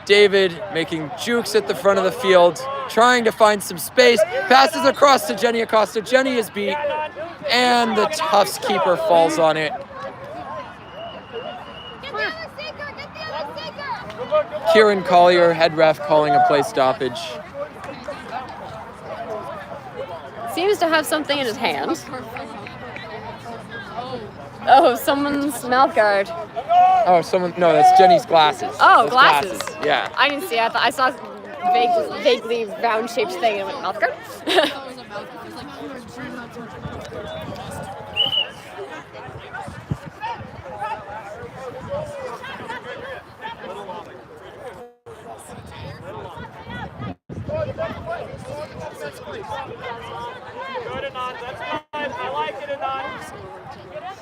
[SPEAKER 2] David making jukes at the front of the field. Trying to find some space. Passes across to Jenny Acosta. Jenny is beat. And the Tufts keeper falls on it.
[SPEAKER 3] Get the other sinker! Get the other sinker!
[SPEAKER 2] Kieran Collier, head ref, calling a play stoppage.
[SPEAKER 1] Seems to have something in his hand. Oh, someone's mouth guard.
[SPEAKER 2] Oh, no, that's Jenny's glasses.
[SPEAKER 1] Oh,
[SPEAKER 2] Those
[SPEAKER 1] glasses.
[SPEAKER 2] Yeah.
[SPEAKER 1] I didn't see it. I saw vaguely round-shaped thing and went mouth guard.
[SPEAKER 5] That was a mouth. It was like, you are trying not to.
[SPEAKER 4] Good, Anand. That's fine. I like it, Anand.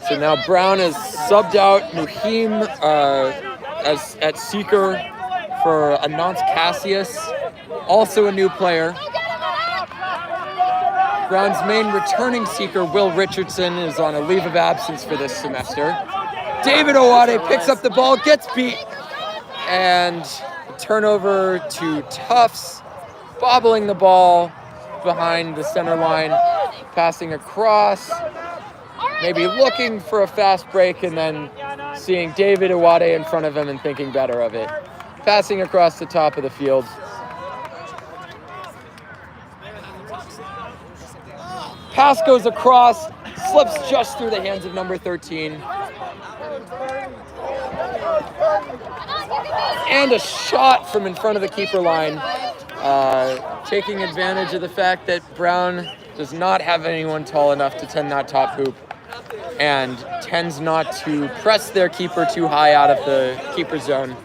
[SPEAKER 2] So now Brown has subbed out Muhim as at seeker for Anant Cassius, also a new player. Brown's main returning seeker, Will Richardson, is on a leave of absence for this semester. David Owade picks up the ball, gets beat, and turnover to Tufts, bobbling the ball behind the center line, passing across, maybe looking for a fast break and then seeing David Owade in front of him and thinking better of it. Passing across the top of the field. Pass goes across, slips just through the hands of number 13. And a shot from in front of the keeper line, taking advantage of the fact that Brown does not have anyone tall enough to tend that top hoop and tends not to press their keeper too high out of the keeper zone.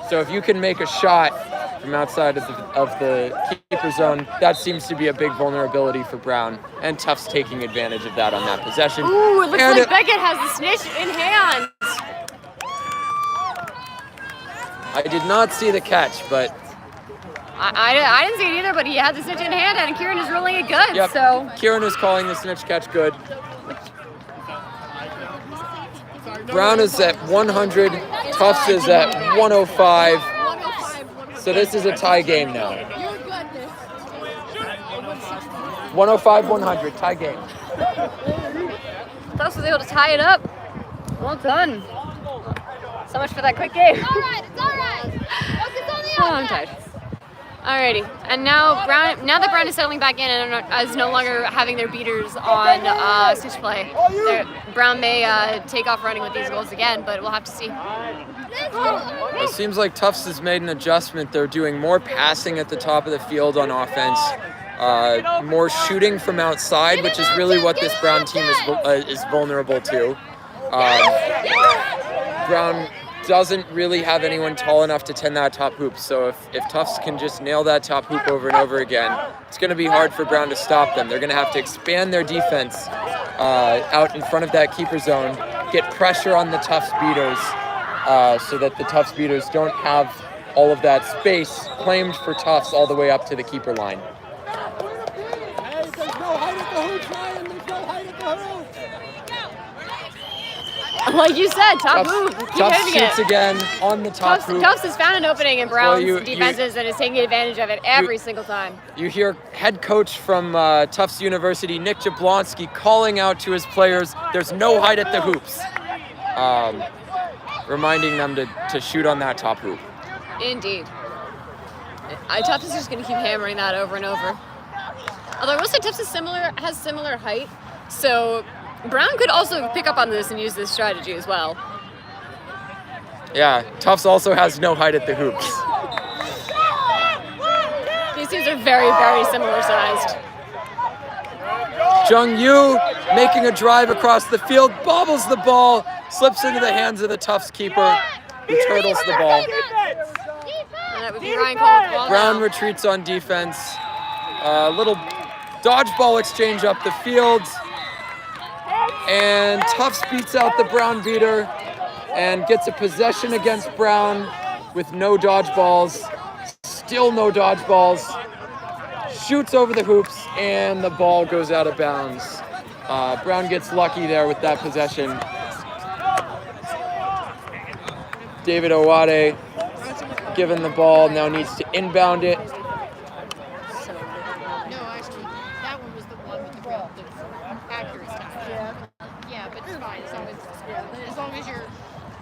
[SPEAKER 2] So if you can make a shot from outside of the keeper zone, that seems to be a big vulnerability for Brown, and Tufts taking advantage of that on that possession.
[SPEAKER 1] Ooh, it looks like Beckett has the snitch in hand.
[SPEAKER 2] I did not see the catch, but
[SPEAKER 1] I didn't see it either, but he had the snitch in hand, and Kieran is ruling it good.
[SPEAKER 2] yep,
[SPEAKER 1] So
[SPEAKER 2] Kieran is calling the snitch catch good. Brown is at 100, Tufts is at 105. So this is a tie game now. 105-100, tie game.
[SPEAKER 1] Tufts was able to tie it up. Well done. So much for that quick game.
[SPEAKER 3] It's all right. Focus on the
[SPEAKER 1] Oh, I'm tired. Alrighty, and now now that Brown is settling back in and is no longer having their beaters on snitch play, Brown may take off running with these goals again, but we'll have to see.
[SPEAKER 2] It seems like Tufts has made an adjustment. They're doing more passing at the top of the field on offense, more shooting from outside, which is really what this Brown team is vulnerable to. Brown doesn't really have anyone tall enough to tend that top hoop. So if Tufts can just nail that top hoop over and over again, it's going to be hard for Brown to stop them. They're going to have to expand their defense out in front of that keeper zone, get pressure on the Tufts beaters so that the Tufts beaters don't have all of that space claimed for Tufts all the way up to the keeper line.
[SPEAKER 6] Hey, there's no height at the hoop, Ryan. There's no height at the hoop.
[SPEAKER 1] Like you said, top hoop. Keep
[SPEAKER 2] Tufts
[SPEAKER 1] hitting
[SPEAKER 2] shoots
[SPEAKER 1] it.
[SPEAKER 2] again on the top hoop.
[SPEAKER 1] Tufts has found an opening in Brown's
[SPEAKER 2] Well,
[SPEAKER 1] defenses and is taking advantage of it every single time.
[SPEAKER 2] You hear head coach from Tufts University, Nick Jablonski, calling out to his players, there's no height at the hoops. Reminding them to shoot on that top hoop.
[SPEAKER 1] Indeed. Tufts is just going to keep hammering that over and over. Although I will say Tufts has similar height, so Brown could also pick up on this and use this strategy as well.
[SPEAKER 2] Yeah, Tufts also has no height at the hoops.
[SPEAKER 1] These teams are very, very similar sized.
[SPEAKER 2] Jung Yu making a drive across the field, bobbles the ball, slips into the hands of the Tufts keeper, who turtles the ball.
[SPEAKER 1] And that would be Ryan Cole with the ball
[SPEAKER 2] Brown
[SPEAKER 1] now.
[SPEAKER 2] retreats on defense. A little dodgeball exchange up the field. And Tufts beats out the Brown beater and gets a possession against Brown with no dodgeballs. Still no dodgeballs. Shoots over the hoops and the ball goes out of bounds. Brown gets lucky there with that possession. David Owade, given the ball, now needs to inbound it.
[SPEAKER 5] No, actually, that one was the one with the accurate stuff. Yeah, but it's fine as long as you're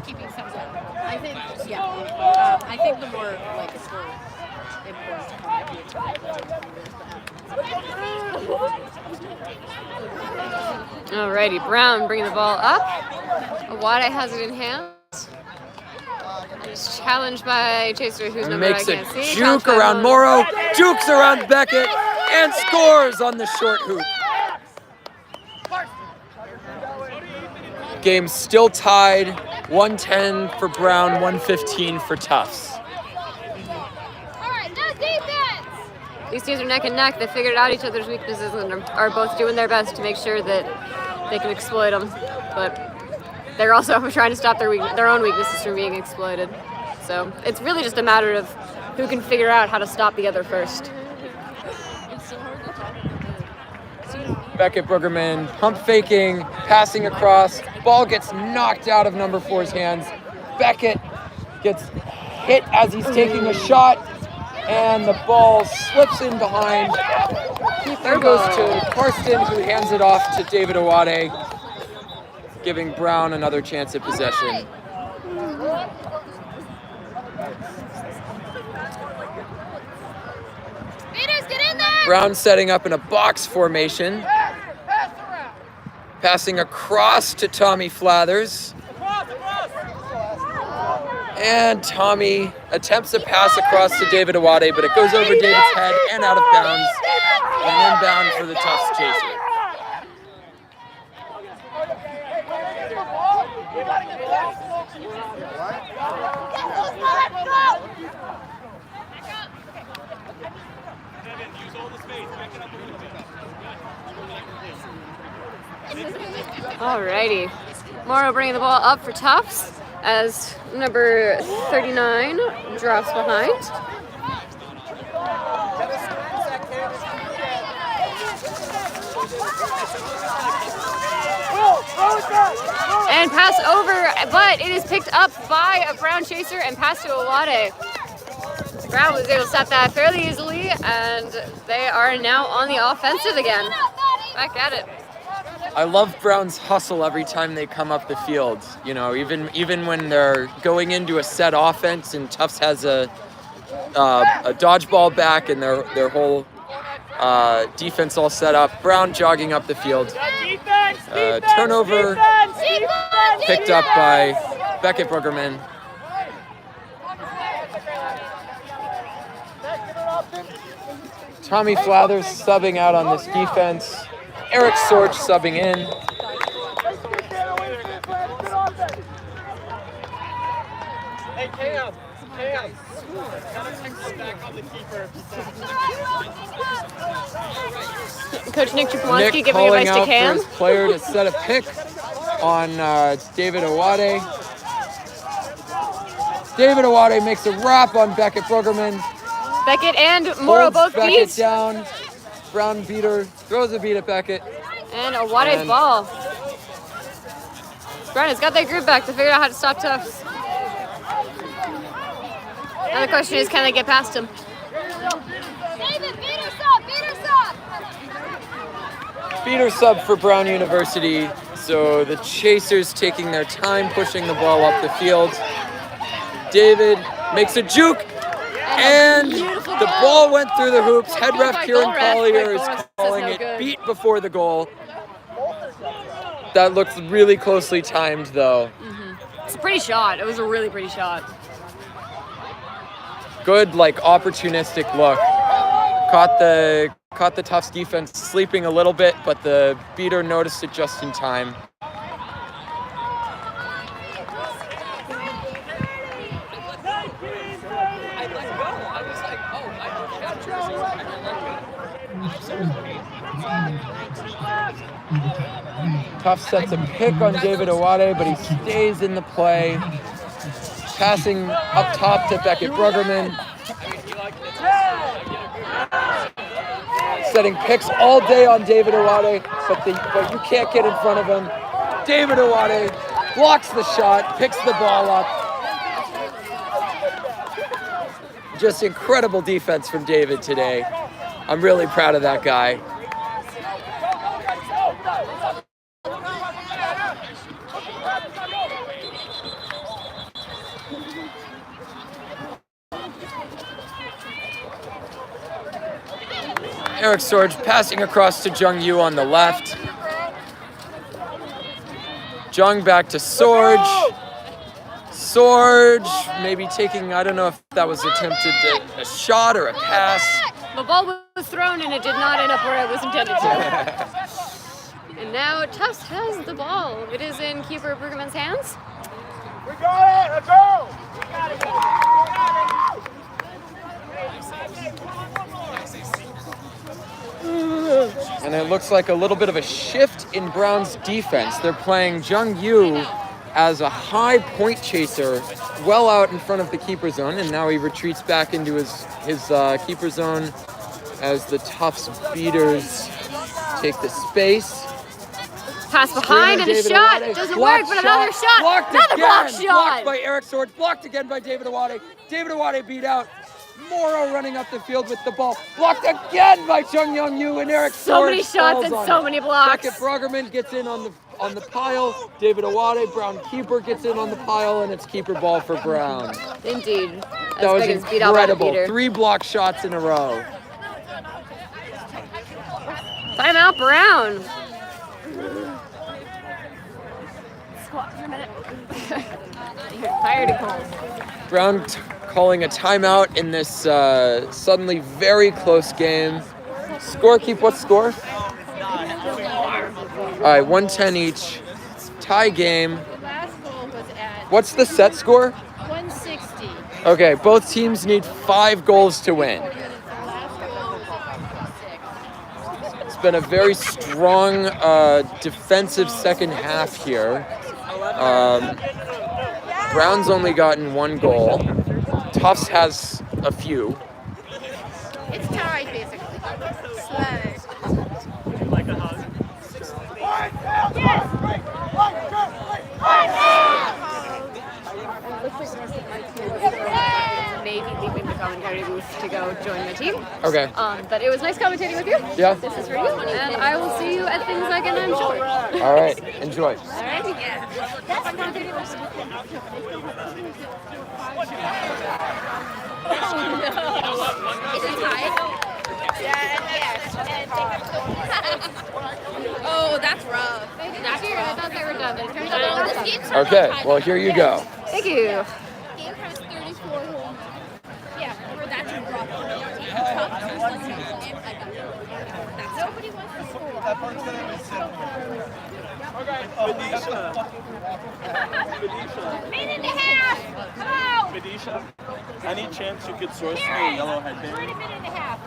[SPEAKER 5] keeping some up. I think, I think the more like it's more important to
[SPEAKER 1] Alrighty, Brown bringing the ball up. Owade has it in hand. He's challenged by Chaser, who's
[SPEAKER 2] And
[SPEAKER 1] number I
[SPEAKER 2] makes a
[SPEAKER 1] can't see.
[SPEAKER 2] juke
[SPEAKER 1] Challenged by
[SPEAKER 2] around
[SPEAKER 1] Mono.
[SPEAKER 2] Morrow, jukes around Beckett, and scores on the short hoop. Game still tied, 110 for Brown, 115 for Tufts.
[SPEAKER 1] These teams are neck and neck. They figured out each other's weaknesses and are both doing their best to make sure that they can exploit them. But they're also trying to stop their own weaknesses from being exploited. So it's really just a matter of who can figure out how to stop the other first.
[SPEAKER 2] Beckett Bruggerman pump faking, passing across. Ball gets knocked out of number 4's hands. Beckett gets hit as he's taking a shot, and the ball slips in behind. There goes to Karsten, who hands it off to David Owade, giving Brown another chance at possession. Brown setting up in a box formation. Passing across to Tommy Flathers. And Tommy attempts a pass across to David Owade, but it goes over David's head and out of bounds. And inbound for the Tufts Chaser.
[SPEAKER 1] Alrighty. Morrow bringing the ball up for Tufts as number 39 drops behind. And pass over, but it is picked up by a Brown Chaser and passed to Owade. Brown was able to stop that fairly easily, and they are now on the offensive again. Back at it.
[SPEAKER 2] I love Brown's hustle every time they come up the field. You know, even when they're going into a set offense and Tufts has a dodgeball back and their whole defense all set up. Brown jogging up the field. Turnover picked up by Beckett Bruggerman. Tommy Flathers subbing out on this defense. Eric Sorge subbing in.
[SPEAKER 4] Hey, Cam.
[SPEAKER 1] Coach Nick Jablonski
[SPEAKER 2] Nick
[SPEAKER 1] giving
[SPEAKER 2] calling
[SPEAKER 1] advice to
[SPEAKER 2] out
[SPEAKER 1] Cam.
[SPEAKER 2] for his player to set a pick on David Owade. David Owade makes a wrap on Beckett Bruggerman.
[SPEAKER 1] Beckett and Morrow
[SPEAKER 2] Holds
[SPEAKER 1] both
[SPEAKER 2] Beckett
[SPEAKER 1] beat.
[SPEAKER 2] down. Brown beater, throws a beat at Beckett.
[SPEAKER 1] And Owade's
[SPEAKER 2] And-
[SPEAKER 1] ball. Brown has got that group back to figure out how to stop Tufts. Now the question is, can they get past him?
[SPEAKER 2] Beater sub for Brown University. So the Chasers taking their time pushing the ball up the field. David makes a juke. And the ball went through the hoops. Head ref Kieran Collier is calling it beat before the goal. That looks really closely timed, though.
[SPEAKER 1] It's a pretty shot. It was a really pretty shot.
[SPEAKER 2] Good, opportunistic look. Caught the Tufts defense sleeping a little bit, but the beater noticed it just in time. Tufts sets a pick on David Owade, but he stays in the play. Passing up top to Beckett Bruggerman. Setting picks all day on David Owade, but you can't get in front of him. David Owade blocks the shot, picks the ball up. Just incredible defense from David today. I'm really proud of that guy. Eric Sorge passing across to Jung Yu on the left. Jung back to Sorge. Sorge maybe taking, I don't know if that was attempted a shot or a pass.
[SPEAKER 1] The ball was thrown and it did not end up where it was intended to. And now Tufts has the ball. It is in keeper Brueggemann's hands.
[SPEAKER 4] We got it. Let's go. We got it.
[SPEAKER 2] And it looks like a little bit of a shift in Brown's defense. They're playing Jung Yu as a high point chaser well out in front of the keeper zone, and now he retreats back into his keeper zone as the Tufts beaters take the space.
[SPEAKER 1] Pass behind and a
[SPEAKER 2] David
[SPEAKER 1] shot.
[SPEAKER 2] Awade.
[SPEAKER 1] Doesn't
[SPEAKER 2] Blocked
[SPEAKER 1] work, but another shot.
[SPEAKER 2] Blocked
[SPEAKER 1] Another
[SPEAKER 2] again.
[SPEAKER 1] block shot.
[SPEAKER 2] Blocked by Eric Sorge. Blocked again by David Awade. David Awade beat out. Morrow running up the field with the ball. Blocked again by Chung Young Yu, and Eric Sorge.
[SPEAKER 1] So many shots and so many blocks.
[SPEAKER 2] Beckett Bruggerman gets in on the pile. David Awade, Brown keeper, gets in on the pile, and it's keeper ball for Brown.
[SPEAKER 1] Indeed.
[SPEAKER 2] That was
[SPEAKER 1] Beckett beat out by the
[SPEAKER 2] incredible.
[SPEAKER 1] beater.
[SPEAKER 2] 3 block shots in a row.
[SPEAKER 1] Timeout, Brown. Squat for a minute. You're tired and cold.
[SPEAKER 2] Brown calling a timeout in this suddenly very close game. Score, keep what score? All right, 110 each. Tie game.
[SPEAKER 5] The last goal was at
[SPEAKER 2] What's the set score?
[SPEAKER 5] 160.
[SPEAKER 2] Okay, both teams need 5 goals to win.
[SPEAKER 5] The last goal was at 56.
[SPEAKER 2] It's been a very strong defensive second half here. Brown's only gotten 1 goal. Tufts has a few.
[SPEAKER 5] It's tied, basically. Slow.
[SPEAKER 1] Maybe leaving the commentary booth to go join my team.
[SPEAKER 2] Okay.
[SPEAKER 1] But it was nice commentating with you.
[SPEAKER 2] Yeah.
[SPEAKER 1] This is for you, and I will see you at things again, I'm sure.
[SPEAKER 2] All right. Enjoy.
[SPEAKER 1] All right.
[SPEAKER 5] Is it tied? Oh, that's rough.
[SPEAKER 1] I thought they were done, but it turns out
[SPEAKER 5] This game's
[SPEAKER 2] Okay. Well, here you go.
[SPEAKER 1] Thank you.
[SPEAKER 5] game has 34 homes. Yeah, for that to drop. Nobody wants to score. Minute and a half. Come out.
[SPEAKER 4] Vidisha, any chance you could source me a yellow headband?
[SPEAKER 5] Minute and a half.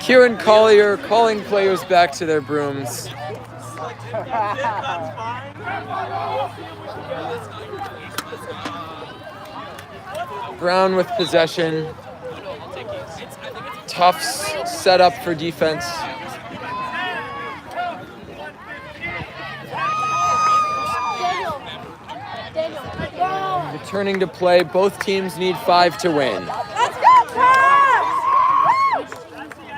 [SPEAKER 2] Kieran Collier calling players back to their brooms. Brown with possession. Tufts set up for defense. Returning to play, both teams need 5 to win.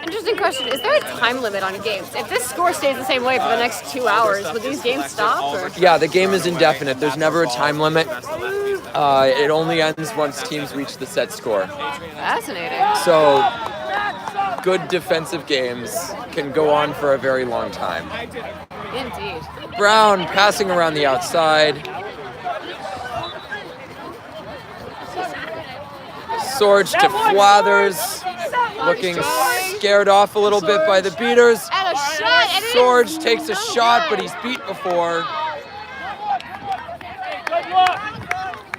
[SPEAKER 1] Interesting question. Is there a time limit on games? If this score stays the same way for the next 2 hours, will these games stop? Or?
[SPEAKER 2] Yeah, the game is indefinite. There's never a time limit. It only ends once teams reach the set score.
[SPEAKER 1] Fascinating.
[SPEAKER 2] So, good defensive games can go on for a very long time.
[SPEAKER 1] Indeed.
[SPEAKER 2] Brown passing around the outside. Sorge to Flathers, looking scared off a little bit by the beaters.
[SPEAKER 1] And a shot. And it
[SPEAKER 2] Sorge
[SPEAKER 1] is
[SPEAKER 2] takes a shot, but he's beat before.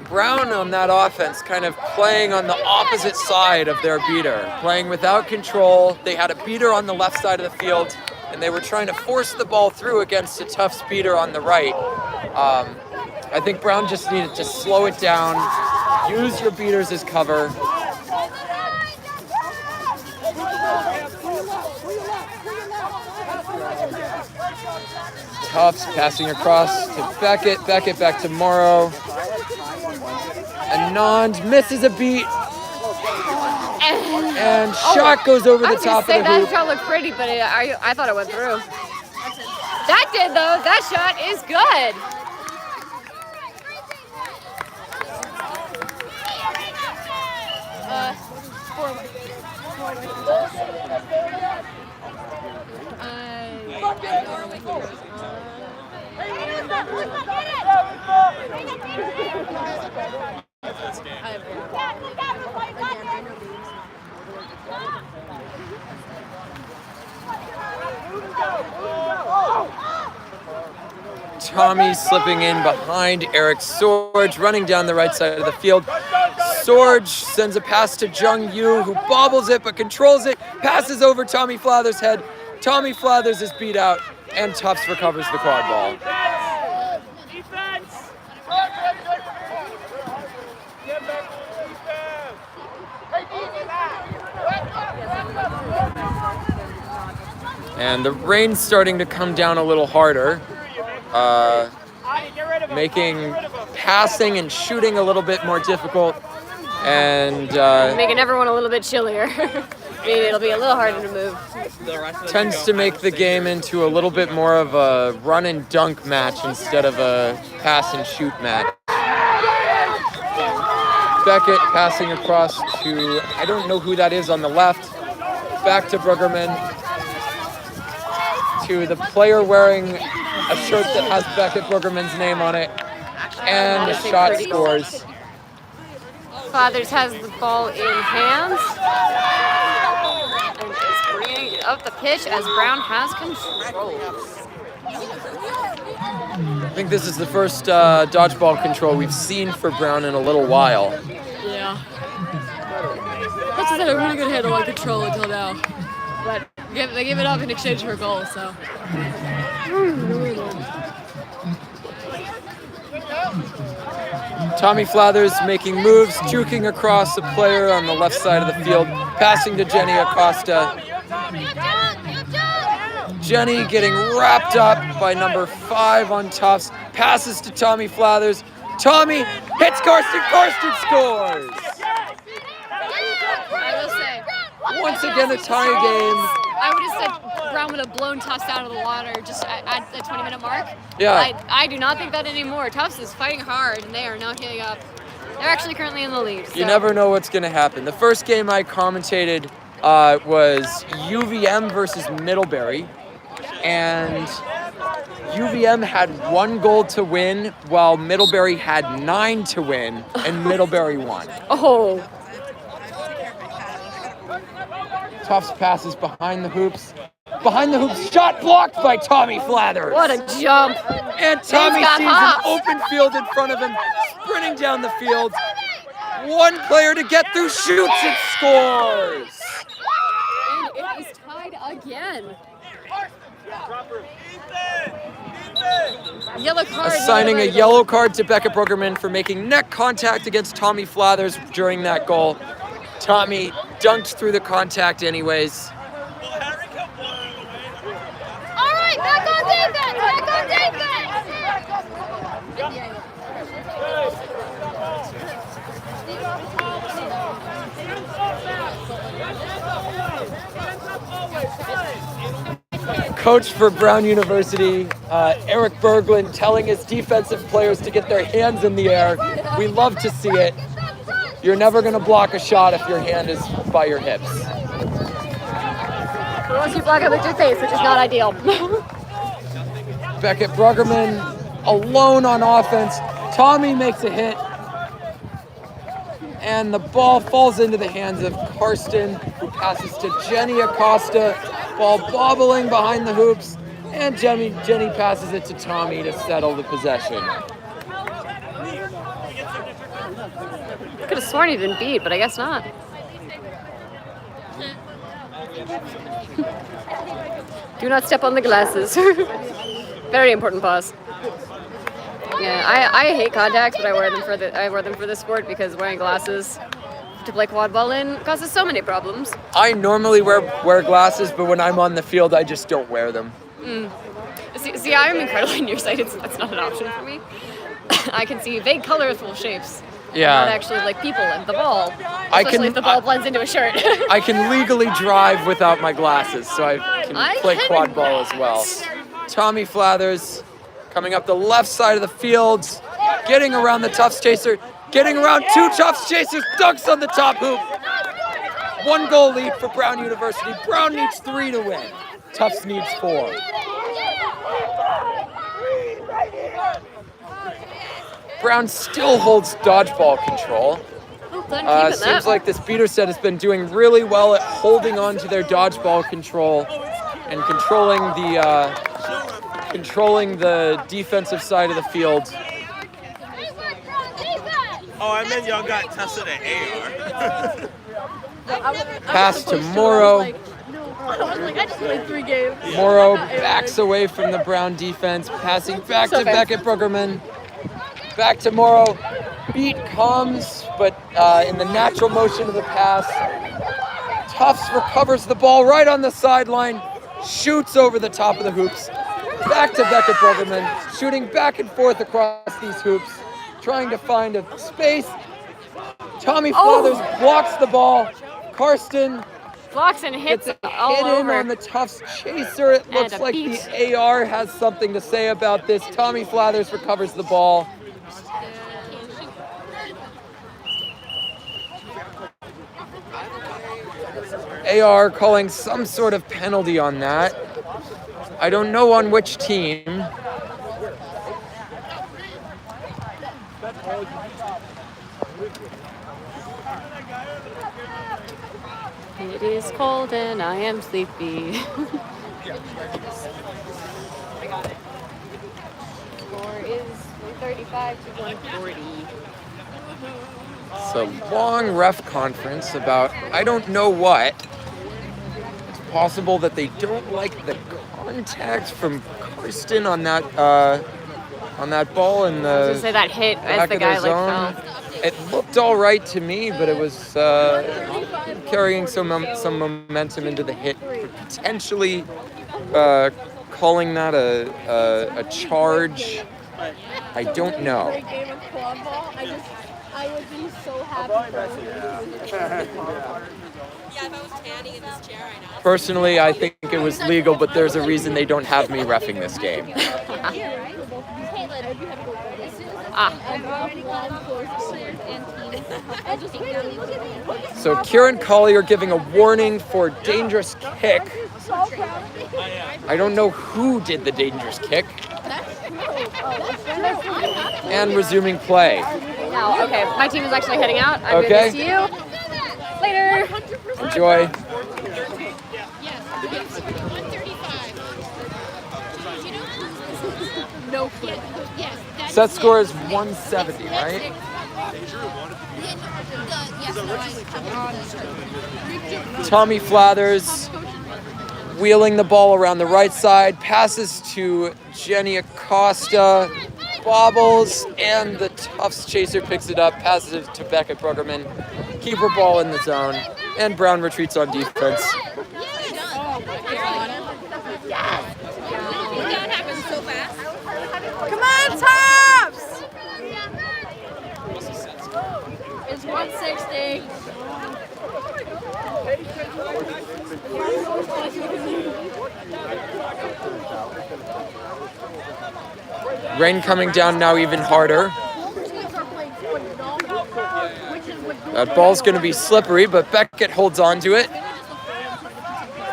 [SPEAKER 2] Brown on that offense kind of playing on the opposite side of their beater, playing without control. They had a beater on the left side of the field, and they were trying to force the ball through against a Tufts beater on the right. I think Brown just needed to slow it down, use your beaters as cover. Tufts passing across to Beckett. Beckett back to Morrow. Anand misses a beat. And shot goes over the top of the
[SPEAKER 1] that
[SPEAKER 2] hoop.
[SPEAKER 1] shot looked pretty, but I thought it went through. That did, though. That shot is good.
[SPEAKER 2] Tommy slipping in behind Eric Sorge, running down the right side of the field. Sorge sends a pass to Jung Yu, who bobbles it but controls it, passes over Tommy Flather's head. Tommy Flathers is beat out, and Tufts recovers the quad ball.
[SPEAKER 4] Defense!
[SPEAKER 2] And the rain's starting to come down a little harder, making passing and shooting a little bit more difficult, and
[SPEAKER 1] Making everyone a little bit chillier. Maybe it'll be a little harder to move.
[SPEAKER 2] tends to make the game into a little bit more of a run and dunk match instead of a pass and shoot match. Beckett passing across to, I don't know who that is on the left, back to Bruggerman, to the player wearing a shirt that has Beckett Bruggerman's name on it, and the shot scores.
[SPEAKER 1] Fathers has the ball in hands and is bringing it up the pitch as Brown has control.
[SPEAKER 2] I think this is the first dodgeball control we've seen for Brown in a little while.
[SPEAKER 7] Yeah. That's had a really good handle on control until now. But they gave it up in exchange for a goal, so.
[SPEAKER 2] Tommy Flathers making moves, juking across the player on the left side of the field, passing to Jenny Acosta. Jenny getting wrapped up by number 5 on Tufts, passes to Tommy Flathers. Tommy hits Karsten, Karsten scores!
[SPEAKER 1] I will say,
[SPEAKER 2] Once again a tie game.
[SPEAKER 1] I would have said Brown would have blown Tufts out of the water just at the 20-minute mark.
[SPEAKER 2] Yeah.
[SPEAKER 1] I do not think that anymore. Tufts is fighting hard, and they are not giving up. They're actually currently in the lead.
[SPEAKER 2] You never know what's going to happen. The first game I commentated was UVM versus Middlebury, and UVM had 1 goal to win, while Middlebury had 9 to win, and Middlebury won.
[SPEAKER 1] Oh,
[SPEAKER 2] Tufts passes behind the hoops. Behind the hoops, shot blocked by Tommy Flathers.
[SPEAKER 1] what a jump.
[SPEAKER 2] And Tommy
[SPEAKER 1] He's got
[SPEAKER 2] sees
[SPEAKER 1] hops.
[SPEAKER 2] an open field in front of him, sprinting down the field. One player to get through, shoots and scores.
[SPEAKER 1] And it is tied again. Yellow card.
[SPEAKER 2] Assigning a yellow card to Becca Bruggerman for making neck contact against Tommy Flathers during that goal. Tommy dunked through the contact anyways.
[SPEAKER 3] All right, back on defense. Back on defense.
[SPEAKER 2] Coach for Brown University, Eric Berglund, telling his defensive players to get their hands in the air. We love to see it. You're never going to block a shot if your hand is by your hips.
[SPEAKER 1] Unless you block it with your face, which is not ideal.
[SPEAKER 2] Beckett Bruggerman alone on offense. Tommy makes a hit. And the ball falls into the hands of Karsten, who passes to Jenny Acosta. Ball bobbling behind the hoops. And Jenny passes it to Tommy to settle the possession.
[SPEAKER 1] Could have sworn he'd been beat, but I guess not. Do not step on the glasses. Very important pause. Yeah, I hate contacts, but I wear them for this sport because wearing glasses to play quad ball in causes so many problems.
[SPEAKER 2] I normally wear glasses, but when I'm on the field, I just don't wear them.
[SPEAKER 1] See, I'm incredibly nearsighted, so that's not an option for me. I can see vague, colorful shapes.
[SPEAKER 2] Yeah.
[SPEAKER 1] Not actually like people and the ball. Especially if the ball blends into a shirt.
[SPEAKER 2] I can legally drive without my glasses, so I can play quad ball as well. Tommy Flathers coming up the left side of the field, getting around the Tufts chaser, getting around 2 Tufts chasers, dunks on the top hoop. 1 goal lead for Brown University. Brown needs 3 to win. Tufts needs 4. Brown still holds dodgeball control.
[SPEAKER 1] Well done keeping
[SPEAKER 2] Seems
[SPEAKER 1] that.
[SPEAKER 2] like this beater set has been doing really well at holding on to their dodgeball control and controlling the defensive side of the field.
[SPEAKER 8] Oh, I meant y'all got tested at AR.
[SPEAKER 2] Pass to Morrow.
[SPEAKER 7] I was like, I just played 3 games.
[SPEAKER 2] Morrow backs away from the Brown defense, passing back to Beckett Bruggerman. Back to Morrow. Beat comes, but in the natural motion of the pass, Tufts recovers the ball right on the sideline, shoots over the top of the hoops. Back to Beckett Bruggerman, shooting back and forth across these hoops, trying to find a space. Tommy Flathers blocks the ball. Karsten
[SPEAKER 1] Blocks and hits
[SPEAKER 2] gets a
[SPEAKER 1] all
[SPEAKER 2] hit in
[SPEAKER 1] over.
[SPEAKER 2] on the Tufts chaser. It looks
[SPEAKER 1] a
[SPEAKER 2] like
[SPEAKER 1] beat.
[SPEAKER 2] the AR has something to say about this. Tommy Flathers recovers the ball. AR calling some sort of penalty on that. I don't know on which team.
[SPEAKER 1] It is cold and I am sleepy. Score is 135 to 140.
[SPEAKER 2] It's a long ref conference about I don't know what. It's possible that they don't like the contact from Karsten on that ball in
[SPEAKER 1] I was
[SPEAKER 2] the
[SPEAKER 1] gonna say that hit as
[SPEAKER 2] back
[SPEAKER 1] the
[SPEAKER 2] of
[SPEAKER 1] guy
[SPEAKER 2] their zone.
[SPEAKER 1] like fell.
[SPEAKER 2] It looked all right to me, but it was carrying some momentum into the hit, potentially calling that a charge. I don't know.
[SPEAKER 3] Great game of club ball. I would be so happy for
[SPEAKER 5] Yeah, if I was tanning in this chair right now.
[SPEAKER 2] Personally, I think it was legal, but there's a reason they don't have me reffing this game. So Kieran Collier giving a warning for dangerous kick. I don't know who did the dangerous kick. And resuming play.
[SPEAKER 1] Now, okay, my team is actually heading out. I'm
[SPEAKER 2] Okay.
[SPEAKER 1] gonna see you later.
[SPEAKER 2] Enjoy.
[SPEAKER 5] Yes, 135.
[SPEAKER 3] No clue.
[SPEAKER 5] Yes, that's
[SPEAKER 2] Set score is 170, right? Tommy Flathers wheeling the ball around the right side, passes to Jenny Acosta, bobbles, and the Tufts chaser picks it up, passes it to Beckett Bruggerman. Keeper ball in the zone, and Brown retreats on defense.
[SPEAKER 5] That happened so fast.
[SPEAKER 7] Come on, Tufts! It's 160.
[SPEAKER 2] Rain coming down now even harder. That ball's going to be slippery, but Beckett holds on to it.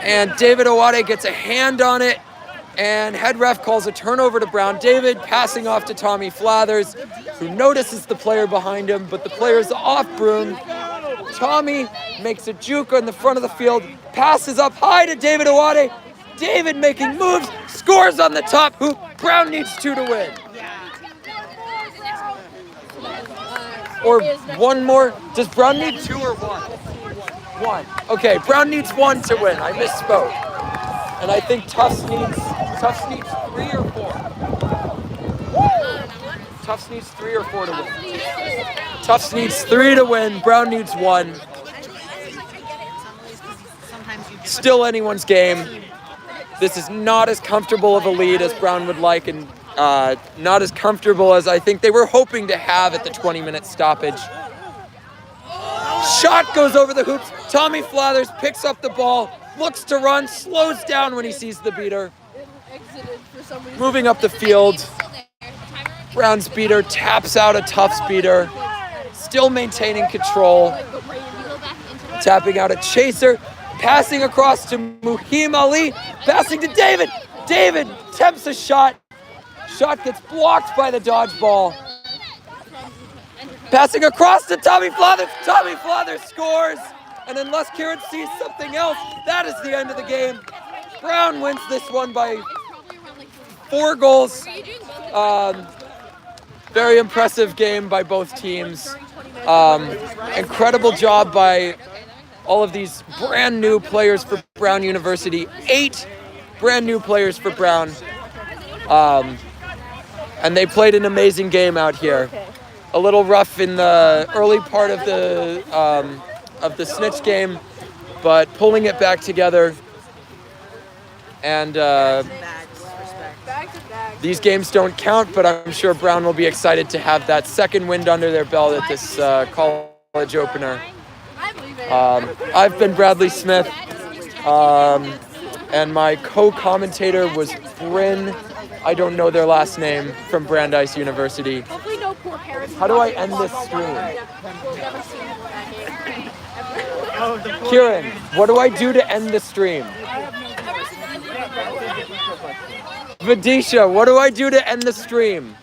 [SPEAKER 2] And David Owade gets a hand on it, and head ref calls a turnover to Brown. David passing off to Tommy Flathers, who notices the player behind him, but the player's off broom. Tommy makes a juke on the front of the field, passes up high to David Owade. David making moves, scores on the top hoop. Brown needs 2 to win. Or one more. Does Brown need 2 or 1? 1. Okay, Brown needs 1 to win. I misspoke. And I think Tufts needs 3 or 4. Tufts needs 3 or 4 to win. Tufts needs 3 to win. Brown needs 1. Still anyone's game. This is not as comfortable of a lead as Brown would like, and not as comfortable as I think they were hoping to have at the 20-minute stoppage. Shot goes over the hoops. Tommy Flathers picks up the ball, looks to run, slows down when he sees the beater. Moving up the field, Brown's beater taps out a Tufts beater, still maintaining control. Tapping out a chaser, passing across to Muhim Ali, passing to David. David attempts a shot. Shot gets blocked by the dodgeball.
[SPEAKER 9] Passing across to Tommy Flather. Tommy Flather scores. And unless Kieran sees something else, that is the end of the game. Brown wins this one by 4 goals. Very impressive game by both teams. Incredible job by all of these brand new players for Brown University. 8 brand new players for Brown. And they played an amazing game out here. A little rough in the early part of the snitch game, but pulling it back together. And these games don't count, but I'm sure Brown will be excited to have that second wind under their belt at this college opener. I've been Bradley Smith, and my co-commentator was Bryn. I don't know their last name, from Brandeis University. How do I end this stream? Kieran, what do I do to end the stream? Vidisha, what do I do to end the stream?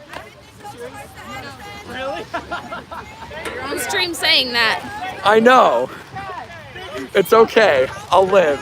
[SPEAKER 3] You're on stream saying that.
[SPEAKER 9] I know. It's okay. I'll live.